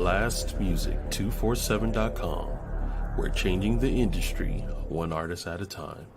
blastmusic247.com. We're changing the industry one artist at a time.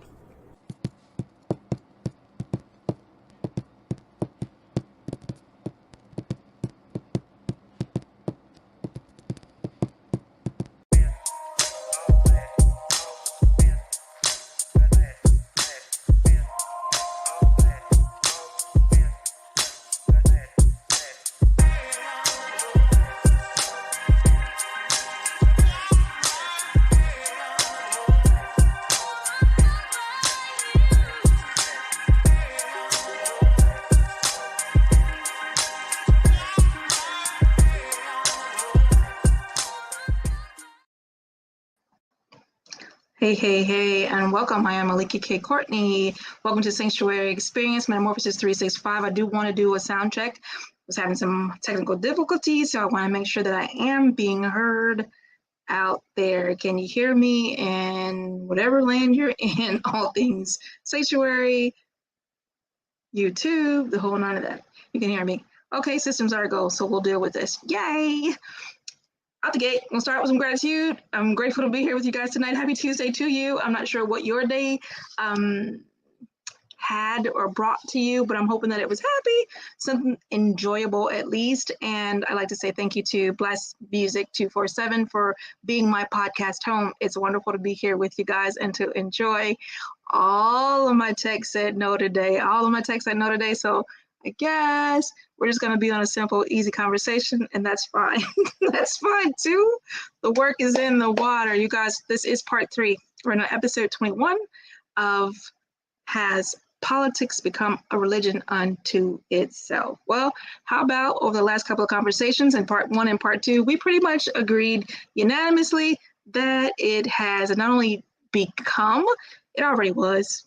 Hey, and welcome. I am Maliki K. Courtney. Welcome to Sanctuary Experience, Metamorphosis 365. I do want to do a sound check. I was having some technical difficulties, so I want to make sure that I am being heard out there. Can you hear me in whatever land you're in? All things Sanctuary, YouTube, the whole nine of that. You can hear me. Okay, systems are a go, so we'll deal with this. Yay! Out the gate, we'll start with some gratitude. I'm grateful to be here with you guys tonight. Happy Tuesday to you. I'm not sure what your day had or brought to you, but I'm hoping that it was happy, something enjoyable at least. And I'd like to say thank you to Blast Music 247 for being my podcast home. It's wonderful to be here with you guys and to enjoy. All of my texts said no today. So I guess we're just going to be on a simple, easy conversation, and that's fine. That's fine, too. The work is in the water. You guys, this is part 3. We're in episode 21 of Has Politics Become a Religion Unto Itself? Well, how about over the last couple of conversations in part 1 and part 2, we pretty much agreed unanimously that it has not only become, it already was,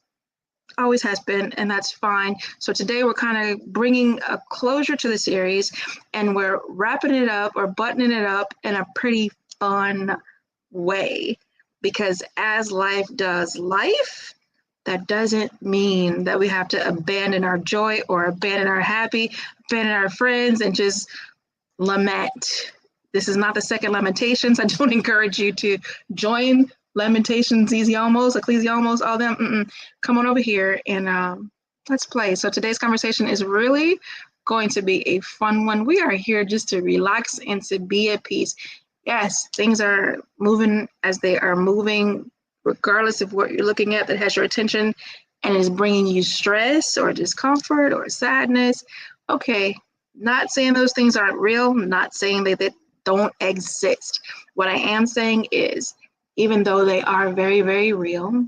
always has been, and that's fine. So today we're kind of bringing a closure to the series, and we're wrapping it up or buttoning it up in a pretty fun way, because as life does life, that doesn't mean that we have to abandon our joy or abandon our happy, abandon our friends, and just lament. This is not the second Lamentations. I don't encourage you to join Lamentations, Ecclesiastes, all them. Come on over here and let's play. So today's conversation is really going to be a fun one. We are here just to relax and to be at peace. Yes, things are moving as they are moving, regardless of what you're looking at that has your attention and is bringing you stress or discomfort or sadness. Okay, not saying those things aren't real, not saying they don't exist. What I am saying is, even though they are very, very real,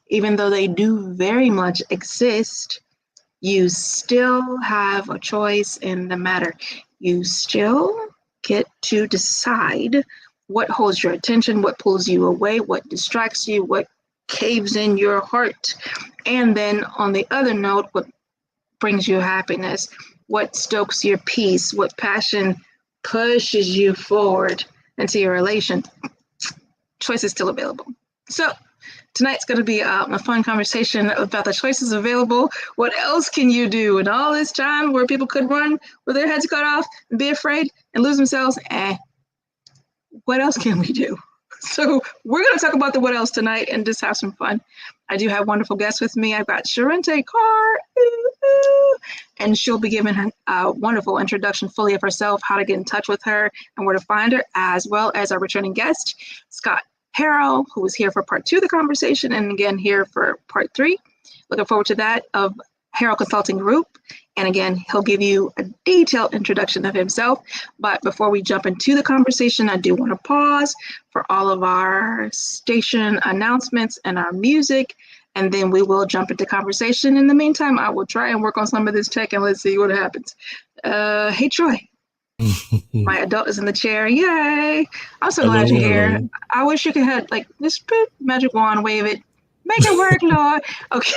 even though they do very much exist, you still have a choice in the matter. You still get to decide what holds your attention, what pulls you away, what distracts you, what caves in your heart. And then on the other note, what brings you happiness, what stokes your peace, what passion pushes you forward into your relation. Choice is still available. So tonight's going to be a fun conversation about the choices available. What else can you do in all this time where people could run with their heads cut off and be afraid and lose themselves? What else can we do? So we're going to talk about the what else tonight and just have some fun. I do have wonderful guests with me. I've got Sharente Carr, and she'll be giving a wonderful introduction fully of herself, how to get in touch with her and where to find her, as well as our returning guest, Scott Harrell, who was here for part 2 of the conversation and again here for part 3. Looking forward to that, of Harrell Consulting Group. And again, he'll give you a detailed introduction of himself. But before we jump into the conversation, I do want to pause for all of our station announcements and our music, and then we will jump into conversation. In the meantime, I will try and work on some of this tech and let's see what happens. Hey, Troy. My adult is in the chair. Yay. I'm so glad you're here. I wish you could have like this magic wand, wave it, make it work, Lord. Okay.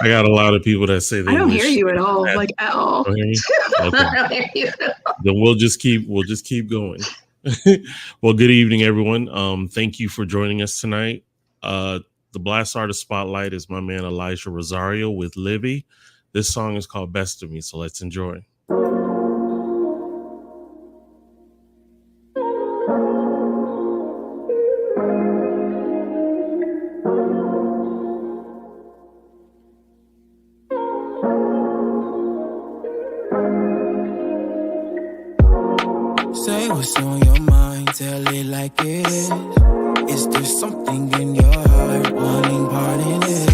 I got a lot of people that say they I don't hear you at all, like at all. Don't hear me? Okay. I don't hear you at all. Then we'll just keep going. Well, good evening, everyone. Thank you for joining us tonight. The Blast Artist Spotlight is my man Elijah Rosario with Livy. This song is called Best of Me, so let's enjoy. Say what's on your mind, tell it like it is. Is there something in your heart wanting part in it?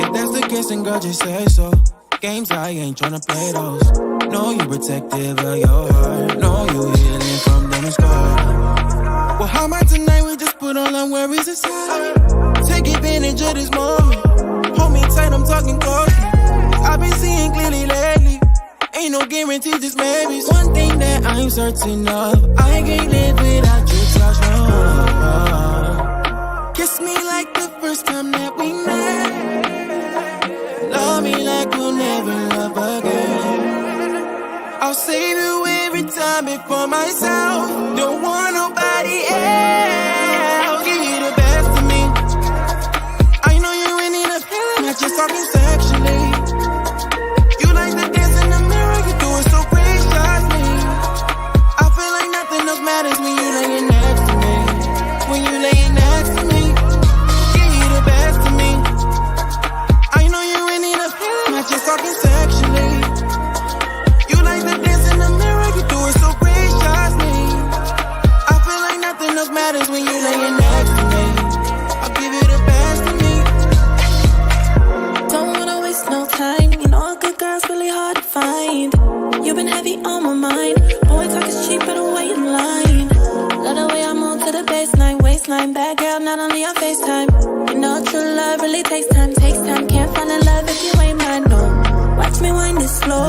If that's the case, then girl, just say so. Games, I ain't tryna play those. Know you protective of your heart. Know you healing from them scars. Well, how about tonight we just put all our worries aside? Take advantage of this moment. Hold me tight, I'm talking closely. I've been seeing clearly lately. Ain't no guarantee, just maybe. One thing that I'm certain of, I can't live without your touch, no. Kiss me like the first time that we met. Love me like we'll never love again. I'll save you every time before myself. Don't want nobody else. Give you the best of me. I know you ain't need a feeling, not just talking sexually. You like the dance in the mirror, you do it so graciously. I feel like nothing else matters when you laying next to me. When you laying next to me, give you the best of me. I know you ain't need a feeling, not just talking sexually. You like the dance in the mirror, you do it so graciously. I feel like nothing else matters when you laying next to me. I'll give you the best of me. Don't wanna waste no time. You know a good girl's really hard to find. You've been heavy on my mind. Boy talk is cheap, better wait in line. Love the way I move to the baseline, waistline. Bad girl, not only on FaceTime. You know true love really takes time. Can't find a love if you ain't mine, no. Watch me wind it slow.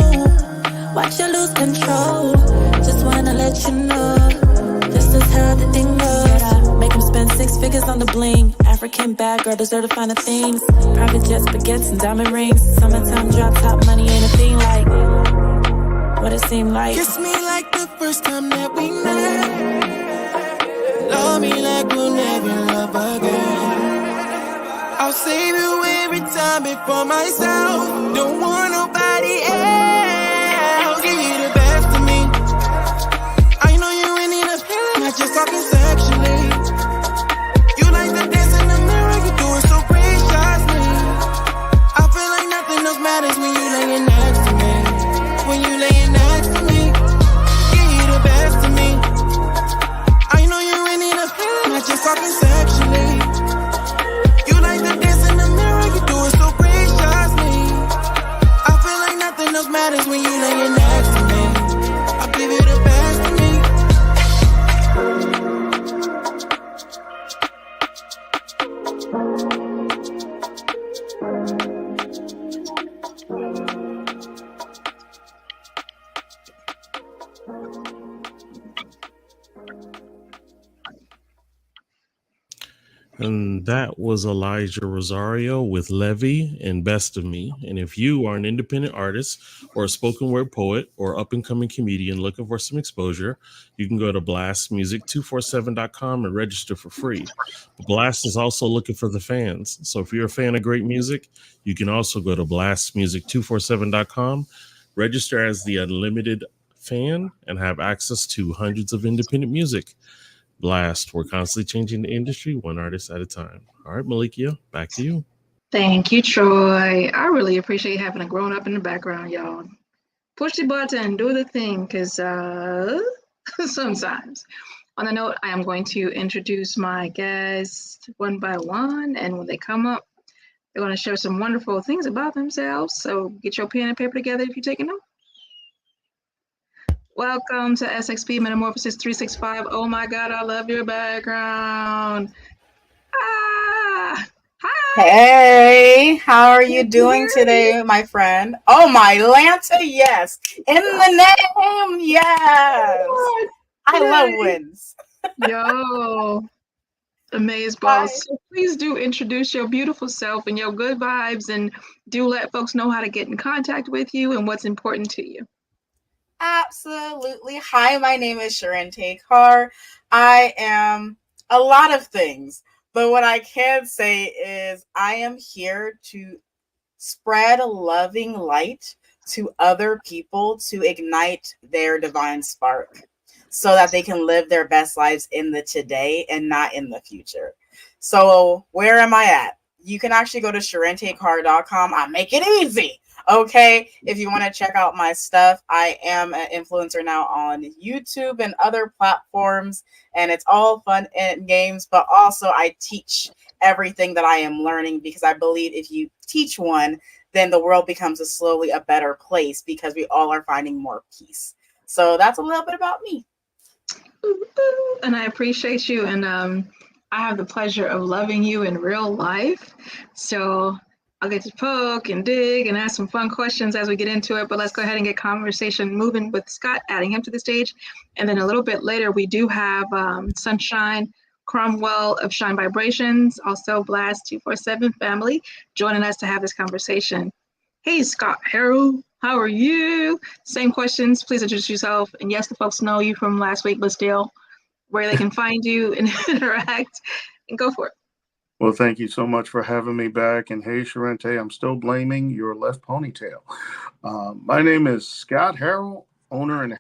Watch you lose control. Just wanna let you know, this is how the thing goes. Make him spend 6 figures on the bling. African bad girl deserve the finer things. Private jets, baguettes, and diamond rings. Summertime drop top money ain't a thing like what it seemed like. Kiss me like the first time that we met. Love me like we'll never love again. I'll save you every time before myself. Don't want nobody else. Give you the best of me. I know you ain't need a feeling, not just talking sexually. You like the dance in the mirror, you do it so graciously. I feel like nothing else matters when you laying next to me. When you laying next to me, give you the best of me. I know you ain't need a feeling, not just talking sexually. You like the dance in the mirror, you do it so graciously. I feel like nothing else matters when you laying next to me. I'll give you the best of me. And that was Elijah Rosario with Levy and Best of Me. And if you are an independent artist or a spoken word poet or up and coming comedian looking for some exposure, you can go to blastmusic247.com and register for free. But Blast is also looking for the fans. So if you're a fan of great music, you can also go to blastmusic247.com, register as the unlimited fan, and have access to hundreds of independent music. Blast. We're constantly changing the industry one artist at a time. All right, Malikia, back to you. Thank you, Troy. I really appreciate having a grown up in the background, y'all. Push the button, do the thing, because sometimes. On the note, I am going to introduce my guests one by one, and when they come up, they're going to share some wonderful things about themselves. So get your pen and paper together if you're taking notes. Welcome to SXP Metamorphosis 365. Oh my God, I love your background. Ah, hi. Hey, how are you doing today, my friend? Oh, my Lanta, yes. In the name, yes. I love wins. Yo, amaze balls. So please do introduce your beautiful self and your good vibes, and do let folks know how to get in contact with you and what's important to you. Absolutely. Hi, my name is Sharente Carr. I am a lot of things, but what I can say is I am here to spread a loving light to other people to ignite their divine spark so that they can live their best lives in the today and not in the future. So where am I at? You can actually go to SharenteCarr.com. I make it easy. Okay, if you want to check out my stuff, I am an influencer now on YouTube and other platforms, and it's all fun and games, but also I teach everything that I am learning, because I believe if you teach one, then the world becomes slowly a better place, because we all are finding more peace. So that's a little bit about me. And I appreciate you, and I have the pleasure of loving you in real life. So I'll get to poke and dig and ask some fun questions as we get into it, but let's go ahead and get conversation moving with Scott, adding him to the stage. And then a little bit later, we do have Sunshine Cromwell of Shine Vibrations, also Blast 247 family, joining us to have this conversation. Hey, Scott Harrell, how are you? Same questions, please introduce yourself. And yes, the folks know you from last week, but still, where they can find you and interact, and go for it. Well, thank you so much for having me back. And hey, Sharente, I'm still blaming your left ponytail. My name is Scott Harrell, owner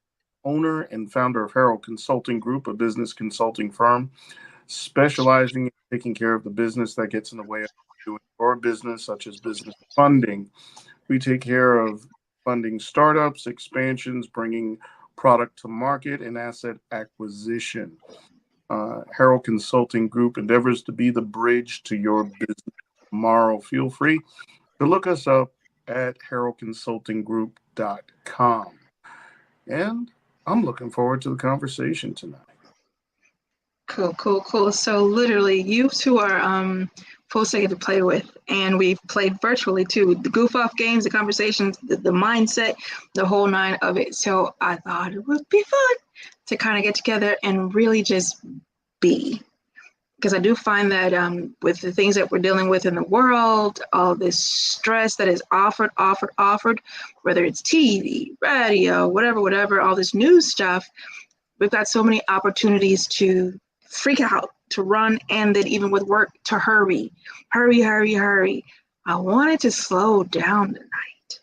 and founder of Harrell Consulting Group, a business consulting firm specializing in taking care of the business that gets in the way of doing your business, such as business funding. We take care of funding startups, expansions, bringing product to market, and asset acquisition. Harrell Consulting Group endeavors to be the bridge to your business tomorrow. Feel free to look us up at harrellconsultinggroup.com. And I'm looking forward to the conversation tonight. Cool. So literally, you two are folks I get to play with, and we've played virtually too. The goof off games, the conversations, the mindset, the whole nine of it. So I thought it would be fun to kind of get together and really just be. Because I do find that with the things that we're dealing with in the world, all this stress that is offered, whether it's TV, radio, whatever, all this news stuff, we've got so many opportunities to freak out, to run, and then even with work, to hurry. I wanted to slow down tonight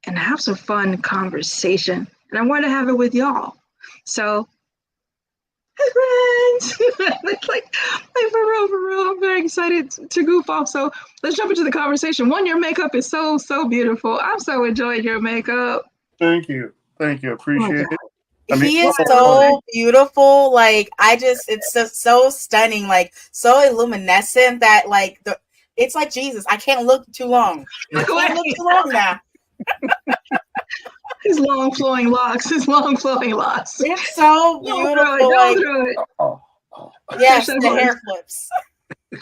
and have some fun conversation, and I wanted to have it with y'all. So, hey friends, like for real, I'm very excited to goof off. So let's jump into the conversation. One, your makeup is so beautiful. I'm so enjoying your makeup. Thank you. Appreciate it. He is so beautiful. Like, it's just so stunning, like so illuminescent that it's like Jesus. I can't look too long. I can't look too long now. His long flowing locks. It's so beautiful. Yes, the hair flips.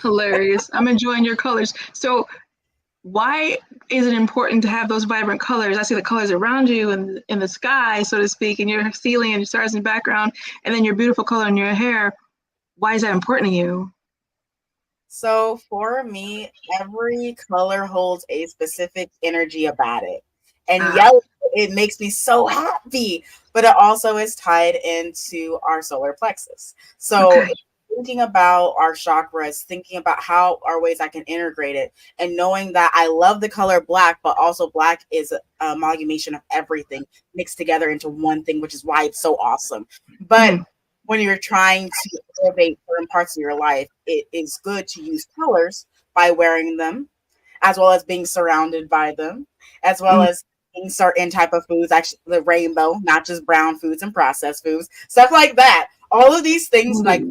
Hilarious. I'm enjoying your colors. So why is it important to have those vibrant colors? I see the colors around you and in the sky, so to speak, and your ceiling and your stars in the background, and then your beautiful color in your hair. Why is that important to you? So for me, every color holds a specific energy about it. And yellow, it makes me so happy, but it also is tied into our solar plexus. So thinking about our chakras, thinking about how our ways I can integrate it, and knowing that I love the color black, but also black is an amalgamation of everything mixed together into one thing, which is why it's so awesome. But when you're trying to elevate certain parts of your life, it is good to use colors by wearing them, as well as being surrounded by them, as well as eating certain type of foods, actually the rainbow, not just brown foods and processed foods, stuff like that. All of these things matter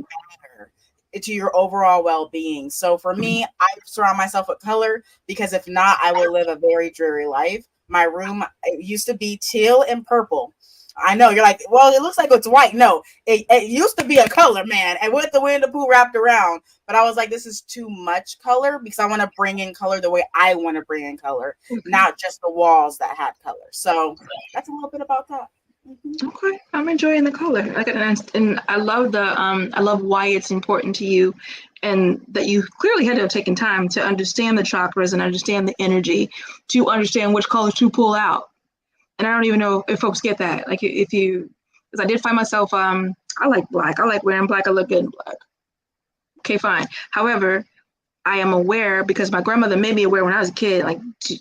to your overall well-being. So for me, I surround myself with color, because if not, I will live a very dreary life. My room, it used to be teal and purple. I know you're like, well, it looks like it's white. No, it used to be a color, man, and with the Winnie the Pooh wrapped around. But I was like, this is too much color, because I want to bring in color the way I want to bring in color, not just the walls that had color. So that's a little bit about that. Okay, I'm enjoying the color. And I love I love why it's important to you, and that you clearly had to have taken time to understand the chakras and understand the energy to understand which colors to pull out. And I don't even know if folks get that. Like, because I did find myself, I like black. I like wearing black. I look good in black. Okay, fine. However, I am aware, because my grandmother made me aware when I was a kid, like, to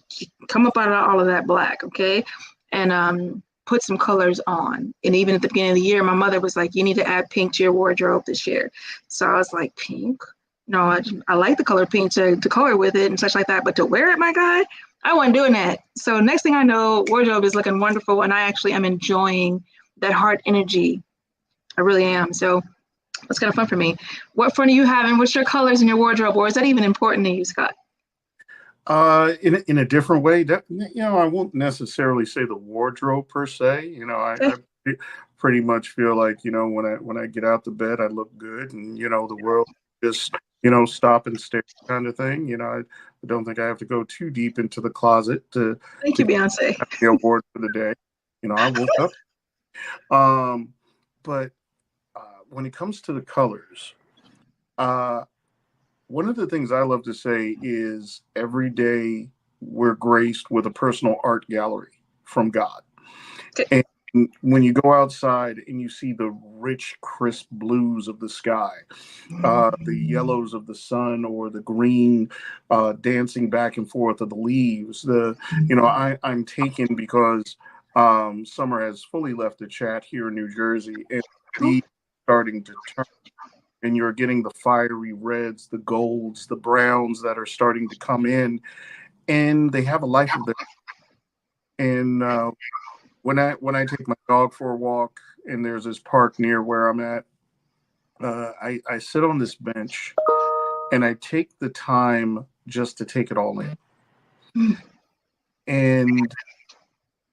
come up out of all of that black, okay? And put some colors on. And even at the beginning of the year, my mother was like, you need to add pink to your wardrobe this year. So I was like, pink? No, I like the color pink to color with it and such like that. But to wear it, my God, I wasn't doing that. So next thing I know, wardrobe is looking wonderful, and I actually am enjoying that heart energy. I really am. So it's kind of fun for me. What fun are you having? What's your colors in your wardrobe, or is that even important to you, Scott? In a different way, that I won't necessarily say the wardrobe per se. I pretty much feel like when I get out the bed, I look good, and the world just stop and stare kind of thing. I don't think I have to go too deep into the closet Thank to you, Beyonce. get the award for the day. I woke up. But when it comes to the colors, one of the things I love to say is every day we're graced with a personal art gallery from God. Okay. And when you go outside and you see the rich, crisp blues of the sky, the yellows of the sun, or the green dancing back and forth of the leaves, I'm taken because summer has fully left the chat here in New Jersey, and the starting to turn. And you're getting the fiery reds, the golds, the browns that are starting to come in, and they have a life of their own. And when I take my dog for a walk, and there's this park near where I'm at, I sit on this bench, and I take the time just to take it all in. And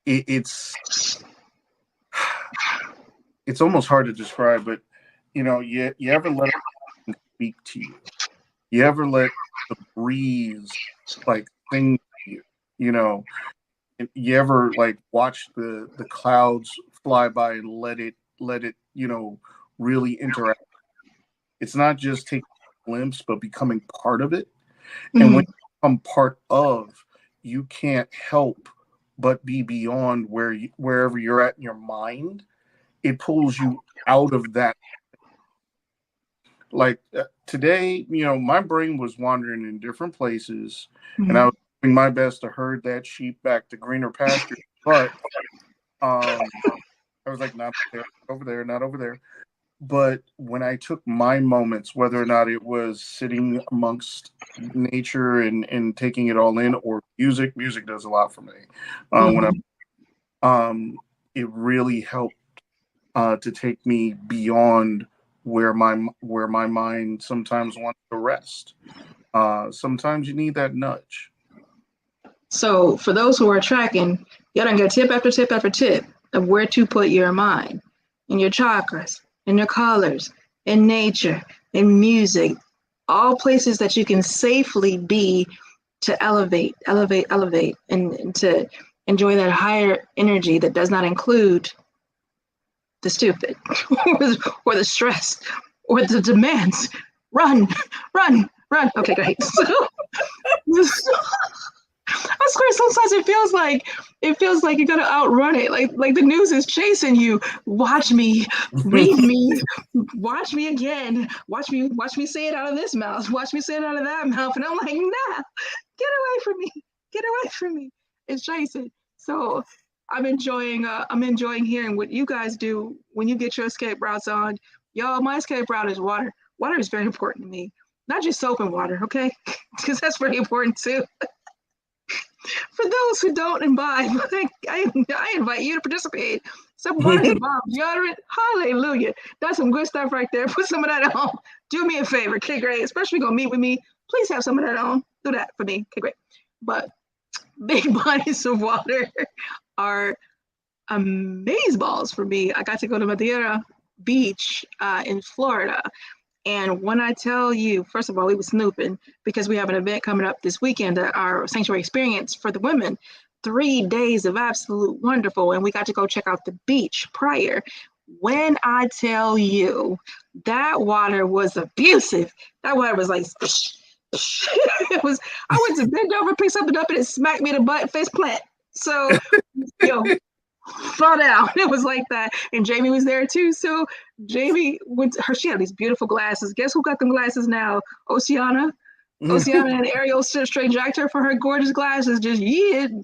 it's almost hard to describe, but you ever let it speak to you? You ever let the breeze like sing to you? And you ever like watch the clouds fly by and let it really interact? It's not just taking a glimpse, but becoming part of it. And when you become part of, you can't help but be beyond wherever you're at in your mind. It pulls you out of that. Like today, my brain was wandering in different places, and I was doing my best to herd that sheep back to greener pasture. But I was like, not there, over there, not over there. But when I took my moments, whether or not it was sitting amongst nature and taking it all in, or music does a lot for me. It really helped to take me beyond where my mind sometimes wants to rest. Sometimes you need that nudge. So for those who are tracking, y'all done get tip after tip after tip of where to put your mind, in your chakras, in your colors, in nature, in music, all places that you can safely be to elevate, and to enjoy that higher energy that does not include the stupid or the stress or the demands. Run. Okay, great. I swear sometimes it feels like you gotta outrun it. Like the news is chasing you. Watch me, read me, watch me again. Watch me say it out of this mouth. Watch me say it out of that mouth. And I'm like, nah, get away from me. Get away from me. It's chasing. So I'm enjoying hearing what you guys do when you get your escape routes on. Y'all, my escape route is water. Water is very important to me. Not just soap and water, okay? Because that's very important too. For those who don't imbibe, I invite you to participate. Some water and bomb deodorant. Hallelujah. That's some good stuff right there. Put some of that on. Do me a favor. Okay, great. Especially going to meet with me. Please have some of that on. Do that for me. Okay, great. But big bodies of water are amazeballs for me. I got to go to Madeira Beach in Florida. And when I tell you, first of all, we were snooping because we have an event coming up this weekend, our sanctuary experience for the women. 3 days of absolute wonderful. And we got to go check out the beach prior. When I tell you that water was abusive, that water was like, it was, I went to bend over, pick something up, and it smacked me in the butt, fist plant. So, fall down. It was like that. And Jamie was there too. So Jamie she had these beautiful glasses. Guess who got them glasses now? Oceana and Ariel straight jacked her for her gorgeous glasses, just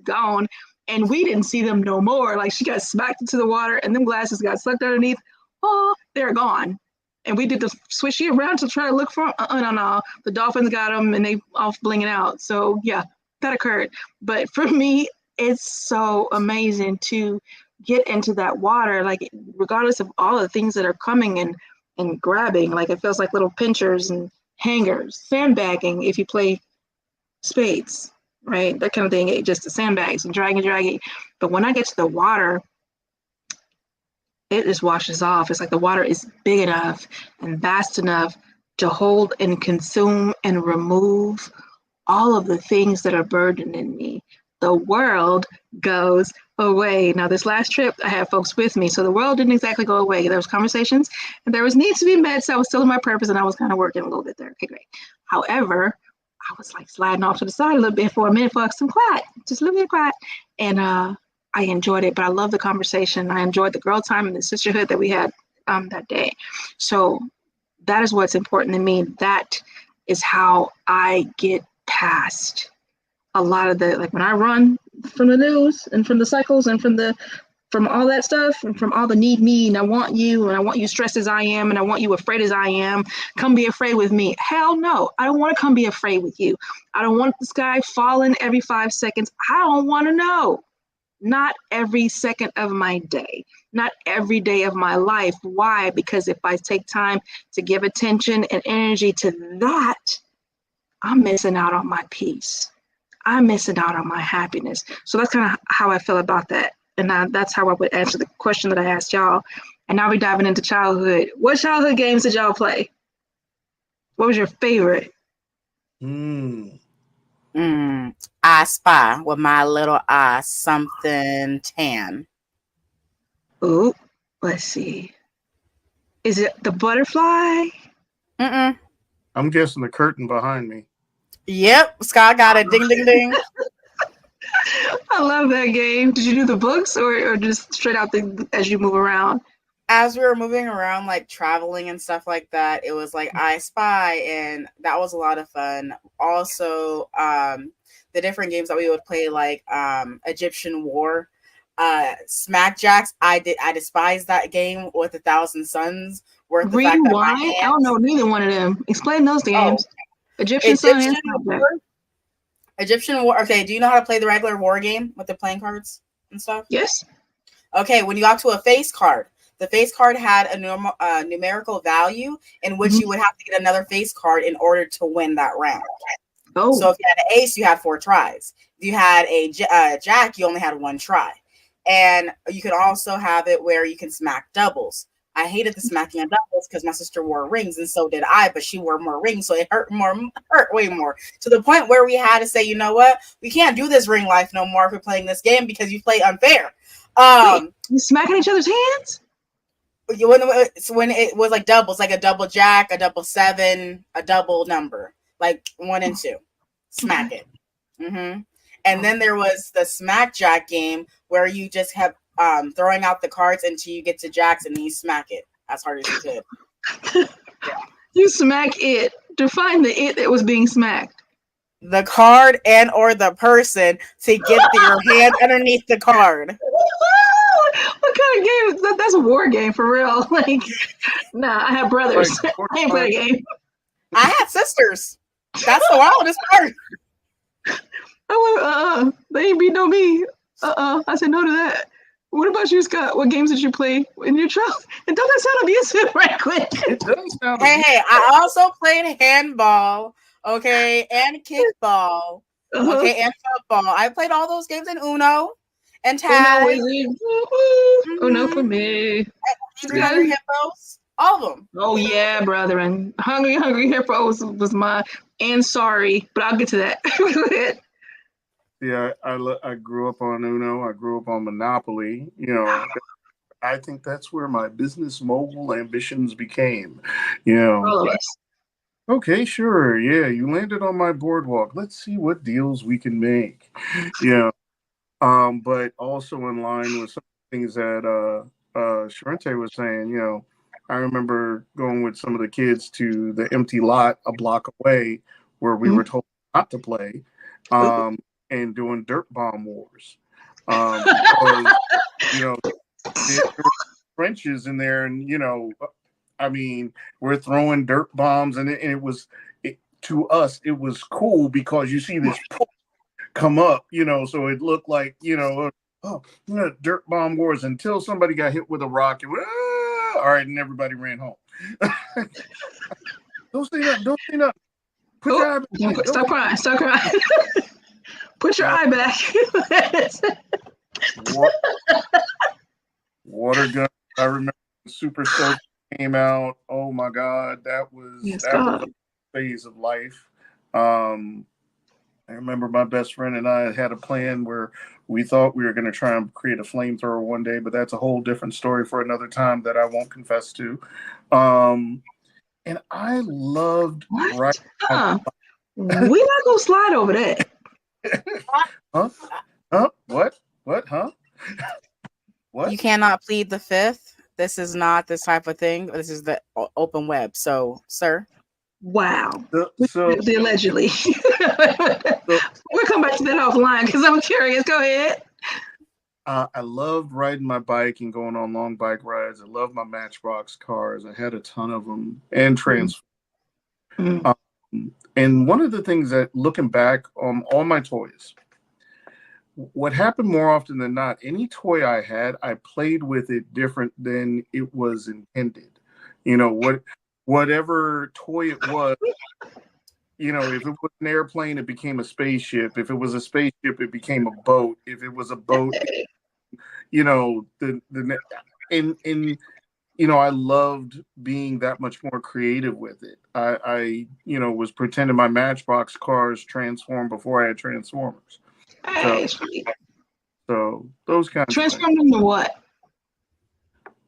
gone. And we didn't see them no more. Like she got smacked into the water and them glasses got sucked underneath. Oh, they're gone. And we did the swishy around to try to look for them. No. The dolphins got them and they off blinging out. So yeah, that occurred. But for me, it's so amazing to get into that water, like regardless of all the things that are coming and grabbing, like it feels like little pinchers and hangers, sandbagging if you play spades, right? That kind of thing, just the sandbags and dragging. But when I get to the water, it just washes off. It's like the water is big enough and vast enough to hold and consume and remove all of the things that are burdening me. The world goes away. Now, this last trip, I had folks with me, so the world didn't exactly go away. There was conversations, and there was needs to be met, so I was still in my purpose, and I was kind of working a little bit there. Okay, great. However, I was like sliding off to the side a little bit for a minute for some quiet, just a little bit of quiet, and I enjoyed it. But I love the conversation. I enjoyed the girl time and the sisterhood that we had that day. So that is what's important to me. That is how I get past a lot of the, like when I run from the news and from the cycles and from all that stuff and from all the need me and I want you stressed as I am and I want you afraid as I am, come be afraid with me. Hell no, I don't want to come be afraid with you. I don't want the sky falling every 5 seconds. I don't want to know. Not every second of my day, not every day of my life. Why? Because if I take time to give attention and energy to that, I'm missing out on my peace. I'm missing out on my happiness. So that's kind of how I feel about that. And that's how I would answer the question that I asked y'all. And now we're diving into childhood. What childhood games did y'all play? What was your favorite? I Spy with my little eye, something tan. Ooh, let's see. Is it the butterfly? I'm guessing the curtain behind me. Yep, Scott got it. Ding, ding, ding. I love that game. Did you do the books or just straight out as you move around? As we were moving around, like traveling and stuff like that, it was like I Spy, and that was a lot of fun. Also, the different games that we would play, like Egyptian War, Smack Jacks. I despise that game with 1,000 suns. Worth the fact that my hands, I don't know neither one of them. Explain those games. Egyptian War. Egyptian War. Okay, do you know how to play the regular war game with the playing cards and stuff? Yes. Okay, when you got to a face card, the face card had a numerical value in which you would have to get another face card in order to win that round. Oh. So if you had an ace, you had 4 tries. If you had a jack, you only had 1 try. And you can also have it where you can smack doubles. I hated the smacking of doubles because my sister wore rings and so did I, but she wore more rings, so it hurt way more. To the point where we had to say, you know what? We can't do this ring life no more if we're playing this game because you play unfair. Wait, you smacking each other's hands? When it was like doubles, like a double jack, a double 7, a double number, like 1 and 2. Smack it. And then there was the smack jack game where you just have throwing out the cards until you get to jacks and then you smack it as hard as you could. You smack it. Define the it that was being smacked. The card and or the person to get your hand underneath the card. What kind of game? That's a war game for real. Like, nah, I have brothers. I ain't play a game. I had sisters. That's the wildest part. I went, they ain't beat no me. I said no to that. What about you, Scott? What games did you play in your childhood? And don't that sound abusive right quick? It does sound Hey, I also played handball, okay, and kickball, okay, and football. I played all those games in Uno and tag. Uno for me. Hungry Hippos, all of them. Oh yeah, brother. And Hungry Hippos was my, and sorry, but I'll get to that. Yeah, I grew up on Uno. I grew up on Monopoly. You know, I think that's where my business mogul ambitions became. You know, All of us. Okay, sure. Yeah, you landed on my boardwalk. Let's see what deals we can make. Yeah. But also in line with some things that Sharente was saying, you know, I remember going with some of the kids to the empty lot a block away where we were told not to play. And doing dirt bomb wars. Because, you know, there were trenches in there, and, you know, I mean, we're throwing dirt bombs, and it was, to us, it was cool because you see this come up, so it looked like, dirt bomb wars until somebody got hit with a rock and all right, and everybody ran home. Don't say nothing. Put your eye back. Stop crying. Put your eye back. Water gun. I remember Super Soaker came out. Oh my God, that was a phase of life. I remember my best friend and I had a plan where we thought we were going to try and create a flamethrower one day, but that's a whole different story for another time that I won't confess to. And I loved what? We're not gonna slide over that. Huh? What? Huh? What? You cannot plead the fifth. This is not this type of thing. This is the open web. So, sir. Wow. So allegedly. We'll come back to that offline because I'm curious. Go ahead. I loved riding my bike and going on long bike rides. I loved my Matchbox cars. I had a ton of them and Transformers. And one of the things that, looking back on all my toys, what happened more often than not, any toy I had, I played with it different than it was intended. Whatever toy it was, if it was an airplane, it became a spaceship. If it was a spaceship, it became a boat. If it was a boat, I loved being that much more creative with it. I was pretending my Matchbox cars transformed before I had Transformers. Hey, so those kinds of transformed into what?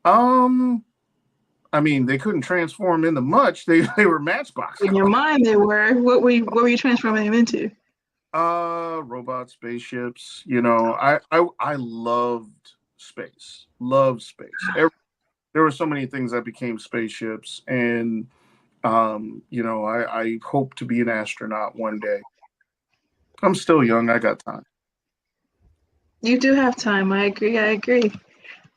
I mean, they couldn't transform into much. They were Matchbox cars. In your mind, they were. What were you transforming them into? Robots, spaceships. I loved space. Loved space. There were so many things that became spaceships, and I hope to be an astronaut one day. I'm still young. I got time. You do have time. I agree.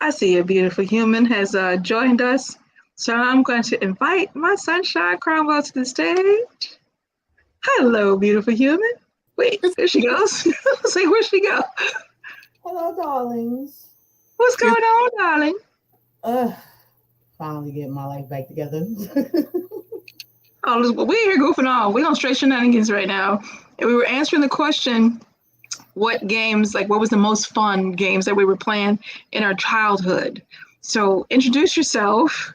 I see a beautiful human has joined us. So I'm going to invite my sunshine Cromwell to the stage. Hello, beautiful human. Wait, there she goes. Say, where'd she go? Hello, darlings. What's going on, darling? Finally getting my life back together. We're here goofing off. We're on straight shenanigans right now. And we were answering the question, what was the most fun games that we were playing in our childhood? So introduce yourself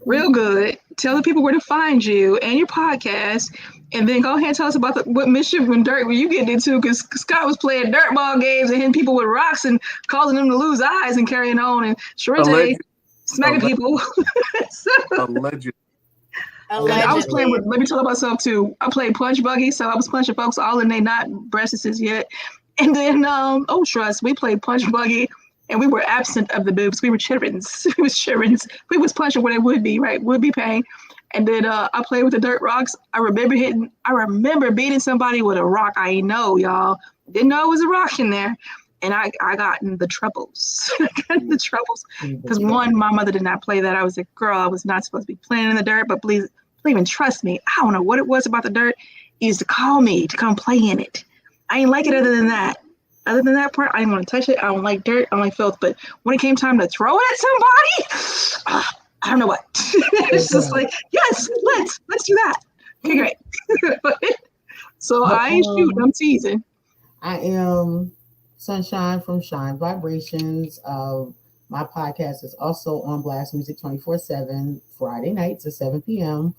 real good. Tell the people where to find you and your podcast. And then go ahead and tell us about what mischief and dirt were you getting into, because Scott was playing dirt ball games and hitting people with rocks and causing them to lose eyes and carrying on, and Sharente smacking people. Allegedly. I was playing with, let me tell you about myself too. I played punch buggy, so I was punching folks all in they not breasts yet. And then, trust, we played punch buggy and we were absent of the boobs. We were childrens. We was punching where they would be, right? Would be pain. And then I played with the dirt rocks. I remember beating somebody with a rock. I know, y'all. Didn't know it was a rock in there. And I got in the troubles. Because one, my mother did not play that. I was a girl. I was not supposed to be playing in the dirt. But please even trust me. I don't know what it was about the dirt. He used to call me to come play in it. I ain't like it other than that. Other than that part, I didn't want to touch it. I don't like dirt. I don't like filth. But when it came time to throw it at somebody, I don't know what. It's just like, yes, let's do that. Okay, great. So I ain't shooting. I'm teasing. I am Sunshine from Shine Vibrations. My podcast is also on Blast Music 24/7, Friday nights at 7 p.m.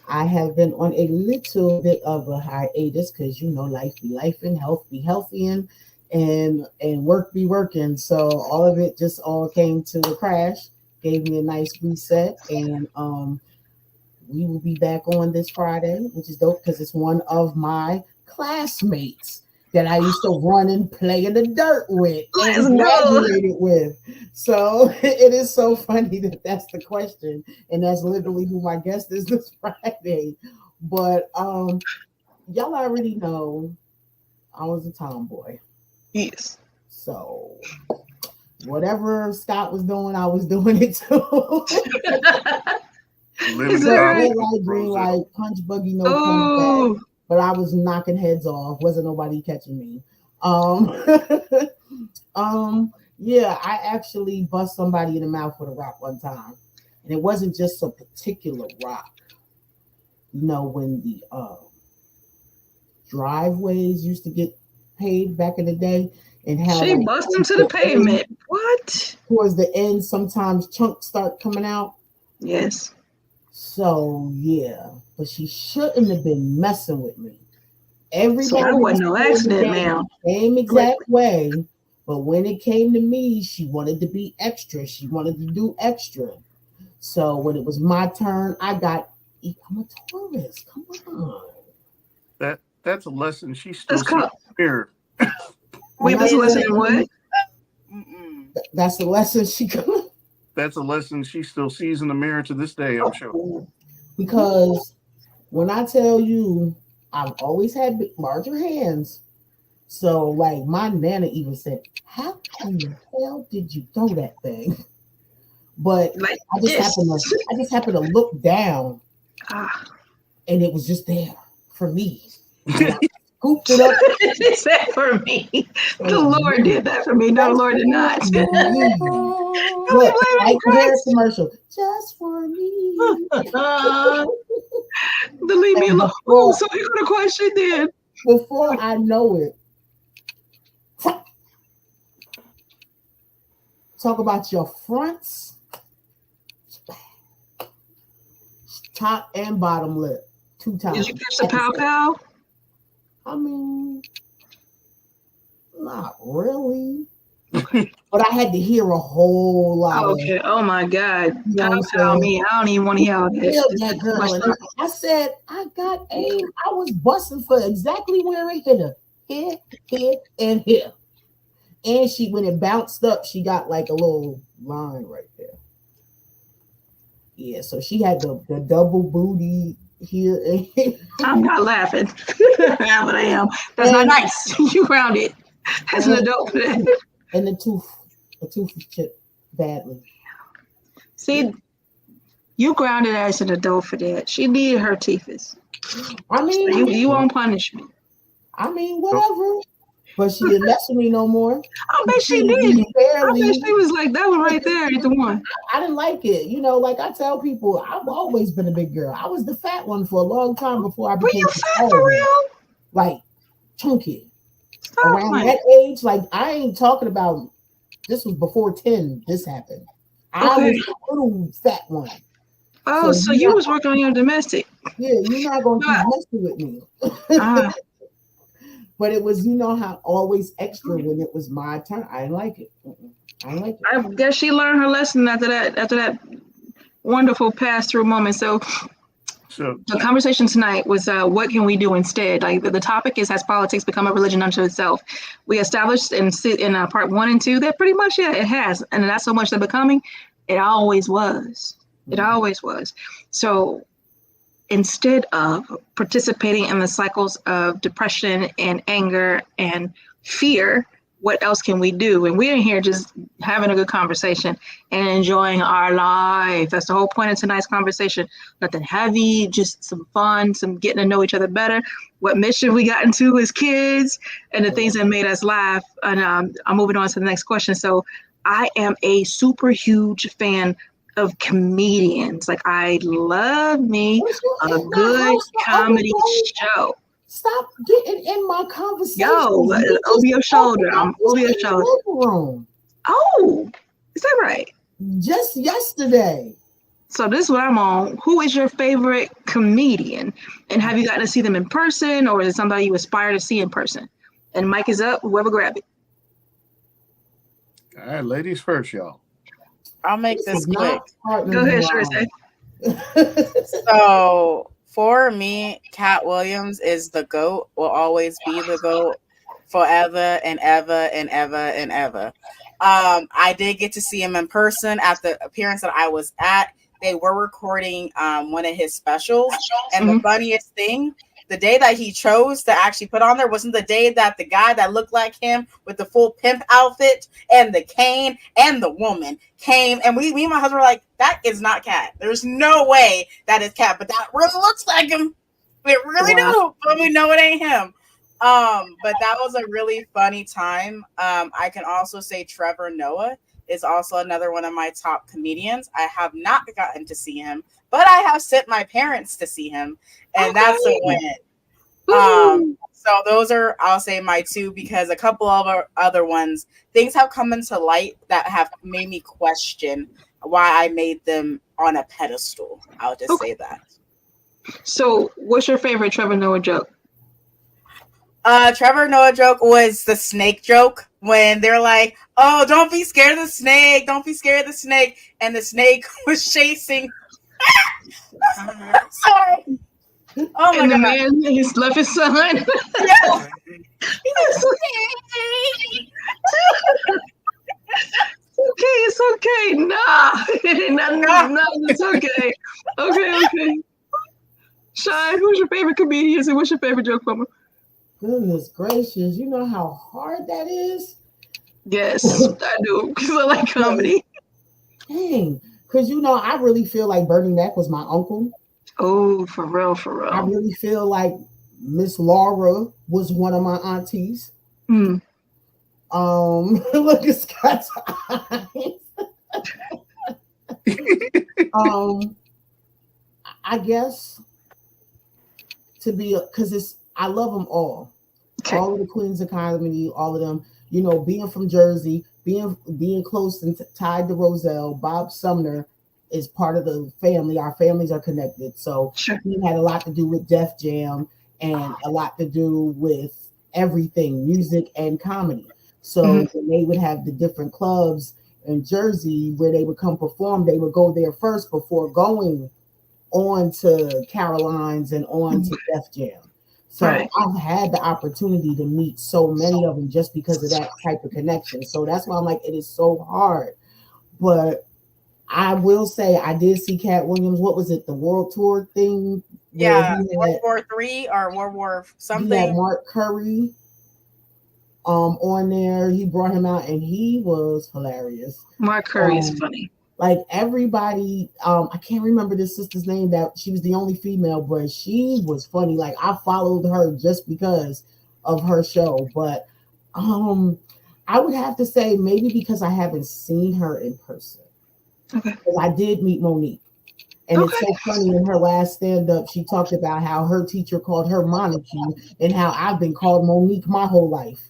I have been on a little bit of a hiatus because life be life and health be healthy and work be working. So all of it just all came to a crash, gave me a nice reset, and we will be back on this Friday, which is dope because it's one of my classmates that I used to run and play in the dirt with and graduated with. So it is so funny that that's the question, and that's literally who my guest is this Friday. But y'all already know I was a tomboy. Yes. So whatever Scott was doing, I was doing it too. Like punch buggy, no comeback. but I was knocking heads off. Wasn't nobody catching me. Yeah, I actually bust somebody in the mouth with a rock one time, and it wasn't just a particular rock. You know, when the driveways used to get paved back in the day, and how She like, bust him to the pavement. What? towards the end, sometimes chunks start coming out. Yes. So yeah, but she shouldn't have been messing with me. So Everybody that wasn't no was doing accident, the ma'am. same exact way, but when it came to me, she wanted to be extra. She wanted to do extra. So when it was my turn, I'm a Taurus. Come on. That's a lesson she still Let's sees go. here. Wait, that's a lesson in what? That's the lesson she That's a lesson she still sees in the mirror to this day, I'm sure. Because when I tell you, I've always had larger hands. So like my nana even said, "How in the hell did you throw that thing?" But Like I just happened to look down, and it was just there for me. So I scooped it up. It's that for me. The Lord did that for me. No, the Lord did not. Look, like the hair commercial, just for me. Leave me alone. Oh, so you got a question then? Before I know it, talk about your fronts, top and bottom lip, 2 times. Did you catch the pow pow? I mean, not really. But I had to hear a whole lot. Okay. Oh my God. You know Pow pow me. I don't even want to hear all that girl. And I said, I got aim. I was busting for exactly where it hit her. Here, and here. And when it bounced up, she got like a little line right there. Yeah, so she had the double booty here. I'm not laughing. But I am. That's not nice. You grounded. That's an adult for that. And the tooth was chipped badly. See, you grounded as an adult for that. She needed her teethers. I mean, so you won't punish me. I mean, whatever. But she didn't mess with me no more. I bet she did. I bet she was like, that one right there is the one. I didn't like it. You know, like I tell people, I've always been a big girl. I was the fat one for a long time before I became. Were you fat for real? Like, chunky. Stop around playing. that age, like I ain't talking about. This was before 10. This happened. I was a little fat one. Oh, so you was working on your domestic. Yeah, you're not gonna keep messing with me. But it was, you know how always extra when it was my turn. I didn't like it. I guess she learned her lesson after that wonderful pass-through moment. So the conversation tonight was what can we do instead? Like the topic is, has politics become a religion unto itself? We established in part 1 and 2 that pretty much, yeah, it has. And not so much the becoming, it always was. It always was. So instead of participating in the cycles of depression and anger and fear, what else can we do? And we're in here just having a good conversation and enjoying our life. That's the whole point of tonight's conversation. Nothing heavy, just some fun, some getting to know each other better. What mission we got into as kids and the things that made us laugh. And I'm moving on to the next question. So I am a super huge fan of comedians. Like I love me a good comedy show. Stop getting in my conversation. Yo, over your shoulder. I'm over your shoulder. Oh, is that right? Just yesterday. So this is what I'm on. Who is your favorite comedian? And have you gotten to see them in person, or is it somebody you aspire to see in person? And mic is up. Whoever grab it. All right, ladies first, y'all. I'll make this quick. Go ahead, Sherry. So for me, Cat Williams is the GOAT, will always be the GOAT forever and ever and ever and ever. I did get to see him in person at the appearance that I was at. They were recording one of his specials. And the funniest thing, the day that he chose to actually put on there wasn't the day that the guy that looked like him with the full pimp outfit and the cane and the woman came. And me and my husband were like, that is not Cat. There's no way that is Cat, but that really looks like him. We really do, but we know it ain't him. But that was a really funny time. I can also say Trevor Noah is also another one of my top comedians. I have not gotten to see him, but I have sent my parents to see him, and that's a win. So those are, I'll say, my two, because a couple of our other ones, things have come into light that have made me question why I made them on a pedestal. I'll just say that. So what's your favorite Trevor Noah joke? Trevor Noah joke was the snake joke, when they're like, oh, don't be scared of the snake. Don't be scared of the snake. And the snake was chasing. Sorry. Oh my and the God. man, he's left his son. Yes. It's okay. Nah, it's okay. Okay. Shy, who's your favorite comedian and what's your favorite joke from him? Goodness gracious, you know how hard that is? Yes, I do, because I like comedy. Dang, because I really feel like Bernie Mac was my uncle. Oh, for real. I really feel like Miss Laura was one of my aunties. Look at Scott's eyes. I guess because I love them all. Okay. All of the queens of comedy, all of them. Being from Jersey, being close and tied to Roselle, Bob Sumner is part of the family. Our families are connected. So he had a lot to do with Def Jam and a lot to do with everything, music and comedy. So when they would have the different clubs in Jersey where they would come perform, they would go there first before going on to Caroline's and on to Def Jam. So I've had the opportunity to meet so many of them just because of that type of connection. So that's why I'm like, it is so hard. But I will say I did see Cat Williams. What was it? The World Tour thing? Yeah, World War III or World War something. He had Mark Curry on there. He brought him out and he was hilarious. Mark Curry is funny. Like everybody, I can't remember this sister's name, that she was the only female, but she was funny. Like I followed her just because of her show. But I would have to say maybe because I haven't seen her in person. Okay. Because I did meet Monique. And it's so funny, in her last stand-up, she talked about how her teacher called her Monarchy and how I've been called Monique my whole life.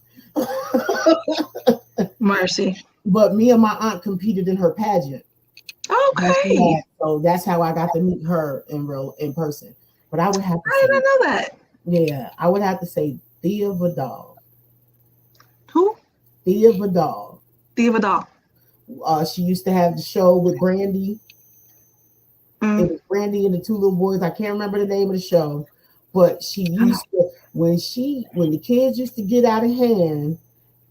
Mercy. But me and my aunt competed in her pageant. Okay. So that's how I got to meet her in person. But I would have to I didn't know that. Yeah, I would have to say Thea Vidal. Who? Thea Vidal. Thea Vidal. She used to have the show with Brandy. It was Brandy and the two little boys. I can't remember the name of the show, but she used to, when the kids used to get out of hand,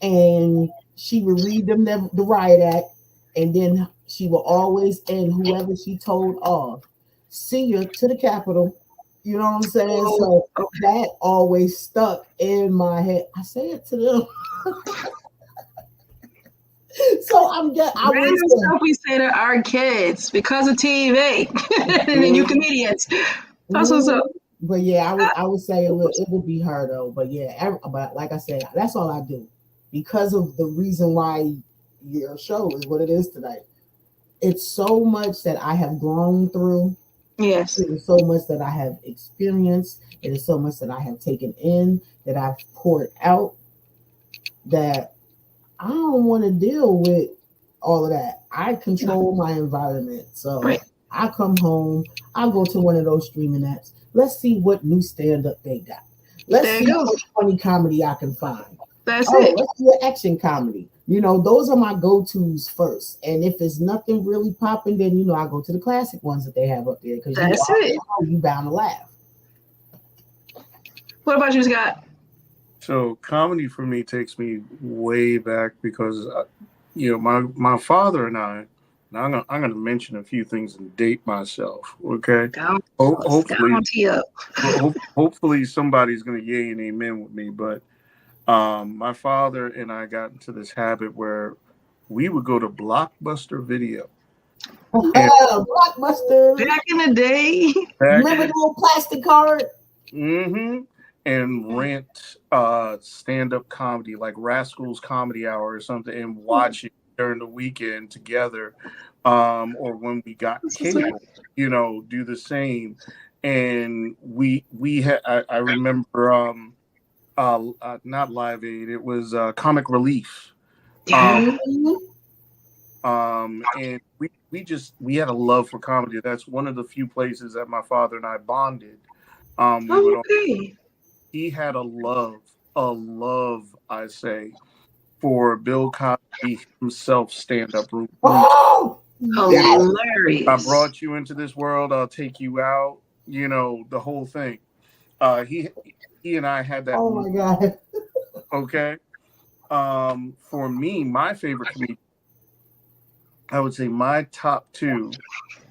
and she would read them the riot act, and then she will always end whoever she told off. See you to the Capitol. You know what I'm saying? So that always stuck in my head. I say it to them. So we say to our kids because of TV and the new comedians. That's what's up. But yeah, I would say it would be her though. But yeah, but like I said, that's all I do because of the reason why your show is what it is tonight. It's so much that I have grown through. Yes. It is so much that I have experienced. It is so much that I have taken in, that I've poured out, that I don't want to deal with all of that. I control my environment. So I come home, I go to one of those streaming apps. Let's see what new stand-up they got. Let's see what funny comedy I can find. That's it. Let's do an action comedy. Those are my go-tos first. And if it's nothing really popping, then I go to the classic ones that they have up there. Because you bound to laugh. What about you, Scott? So comedy for me takes me way back because, my father and I, I'm going to mention a few things and date myself. Okay. Hopefully somebody's going to yay and amen with me. But my father and I got into this habit where we would go to Blockbuster Video. Blockbuster. Back in the day. Remember the little plastic card? And rent stand-up comedy like Rascals Comedy Hour or something and watch it during the weekend together. Or when we got cable, do the same. And we had I remember not Live Aid, it was Comic Relief. And we had a love for comedy. That's one of the few places that my father and I bonded. He had a love, I say, for Bill Cosby himself stand-up room. Hilarious. I brought you into this world, I'll take you out, the whole thing. He and I had that. Oh my God. Okay. For me, my favorite comedian, I would say my top two.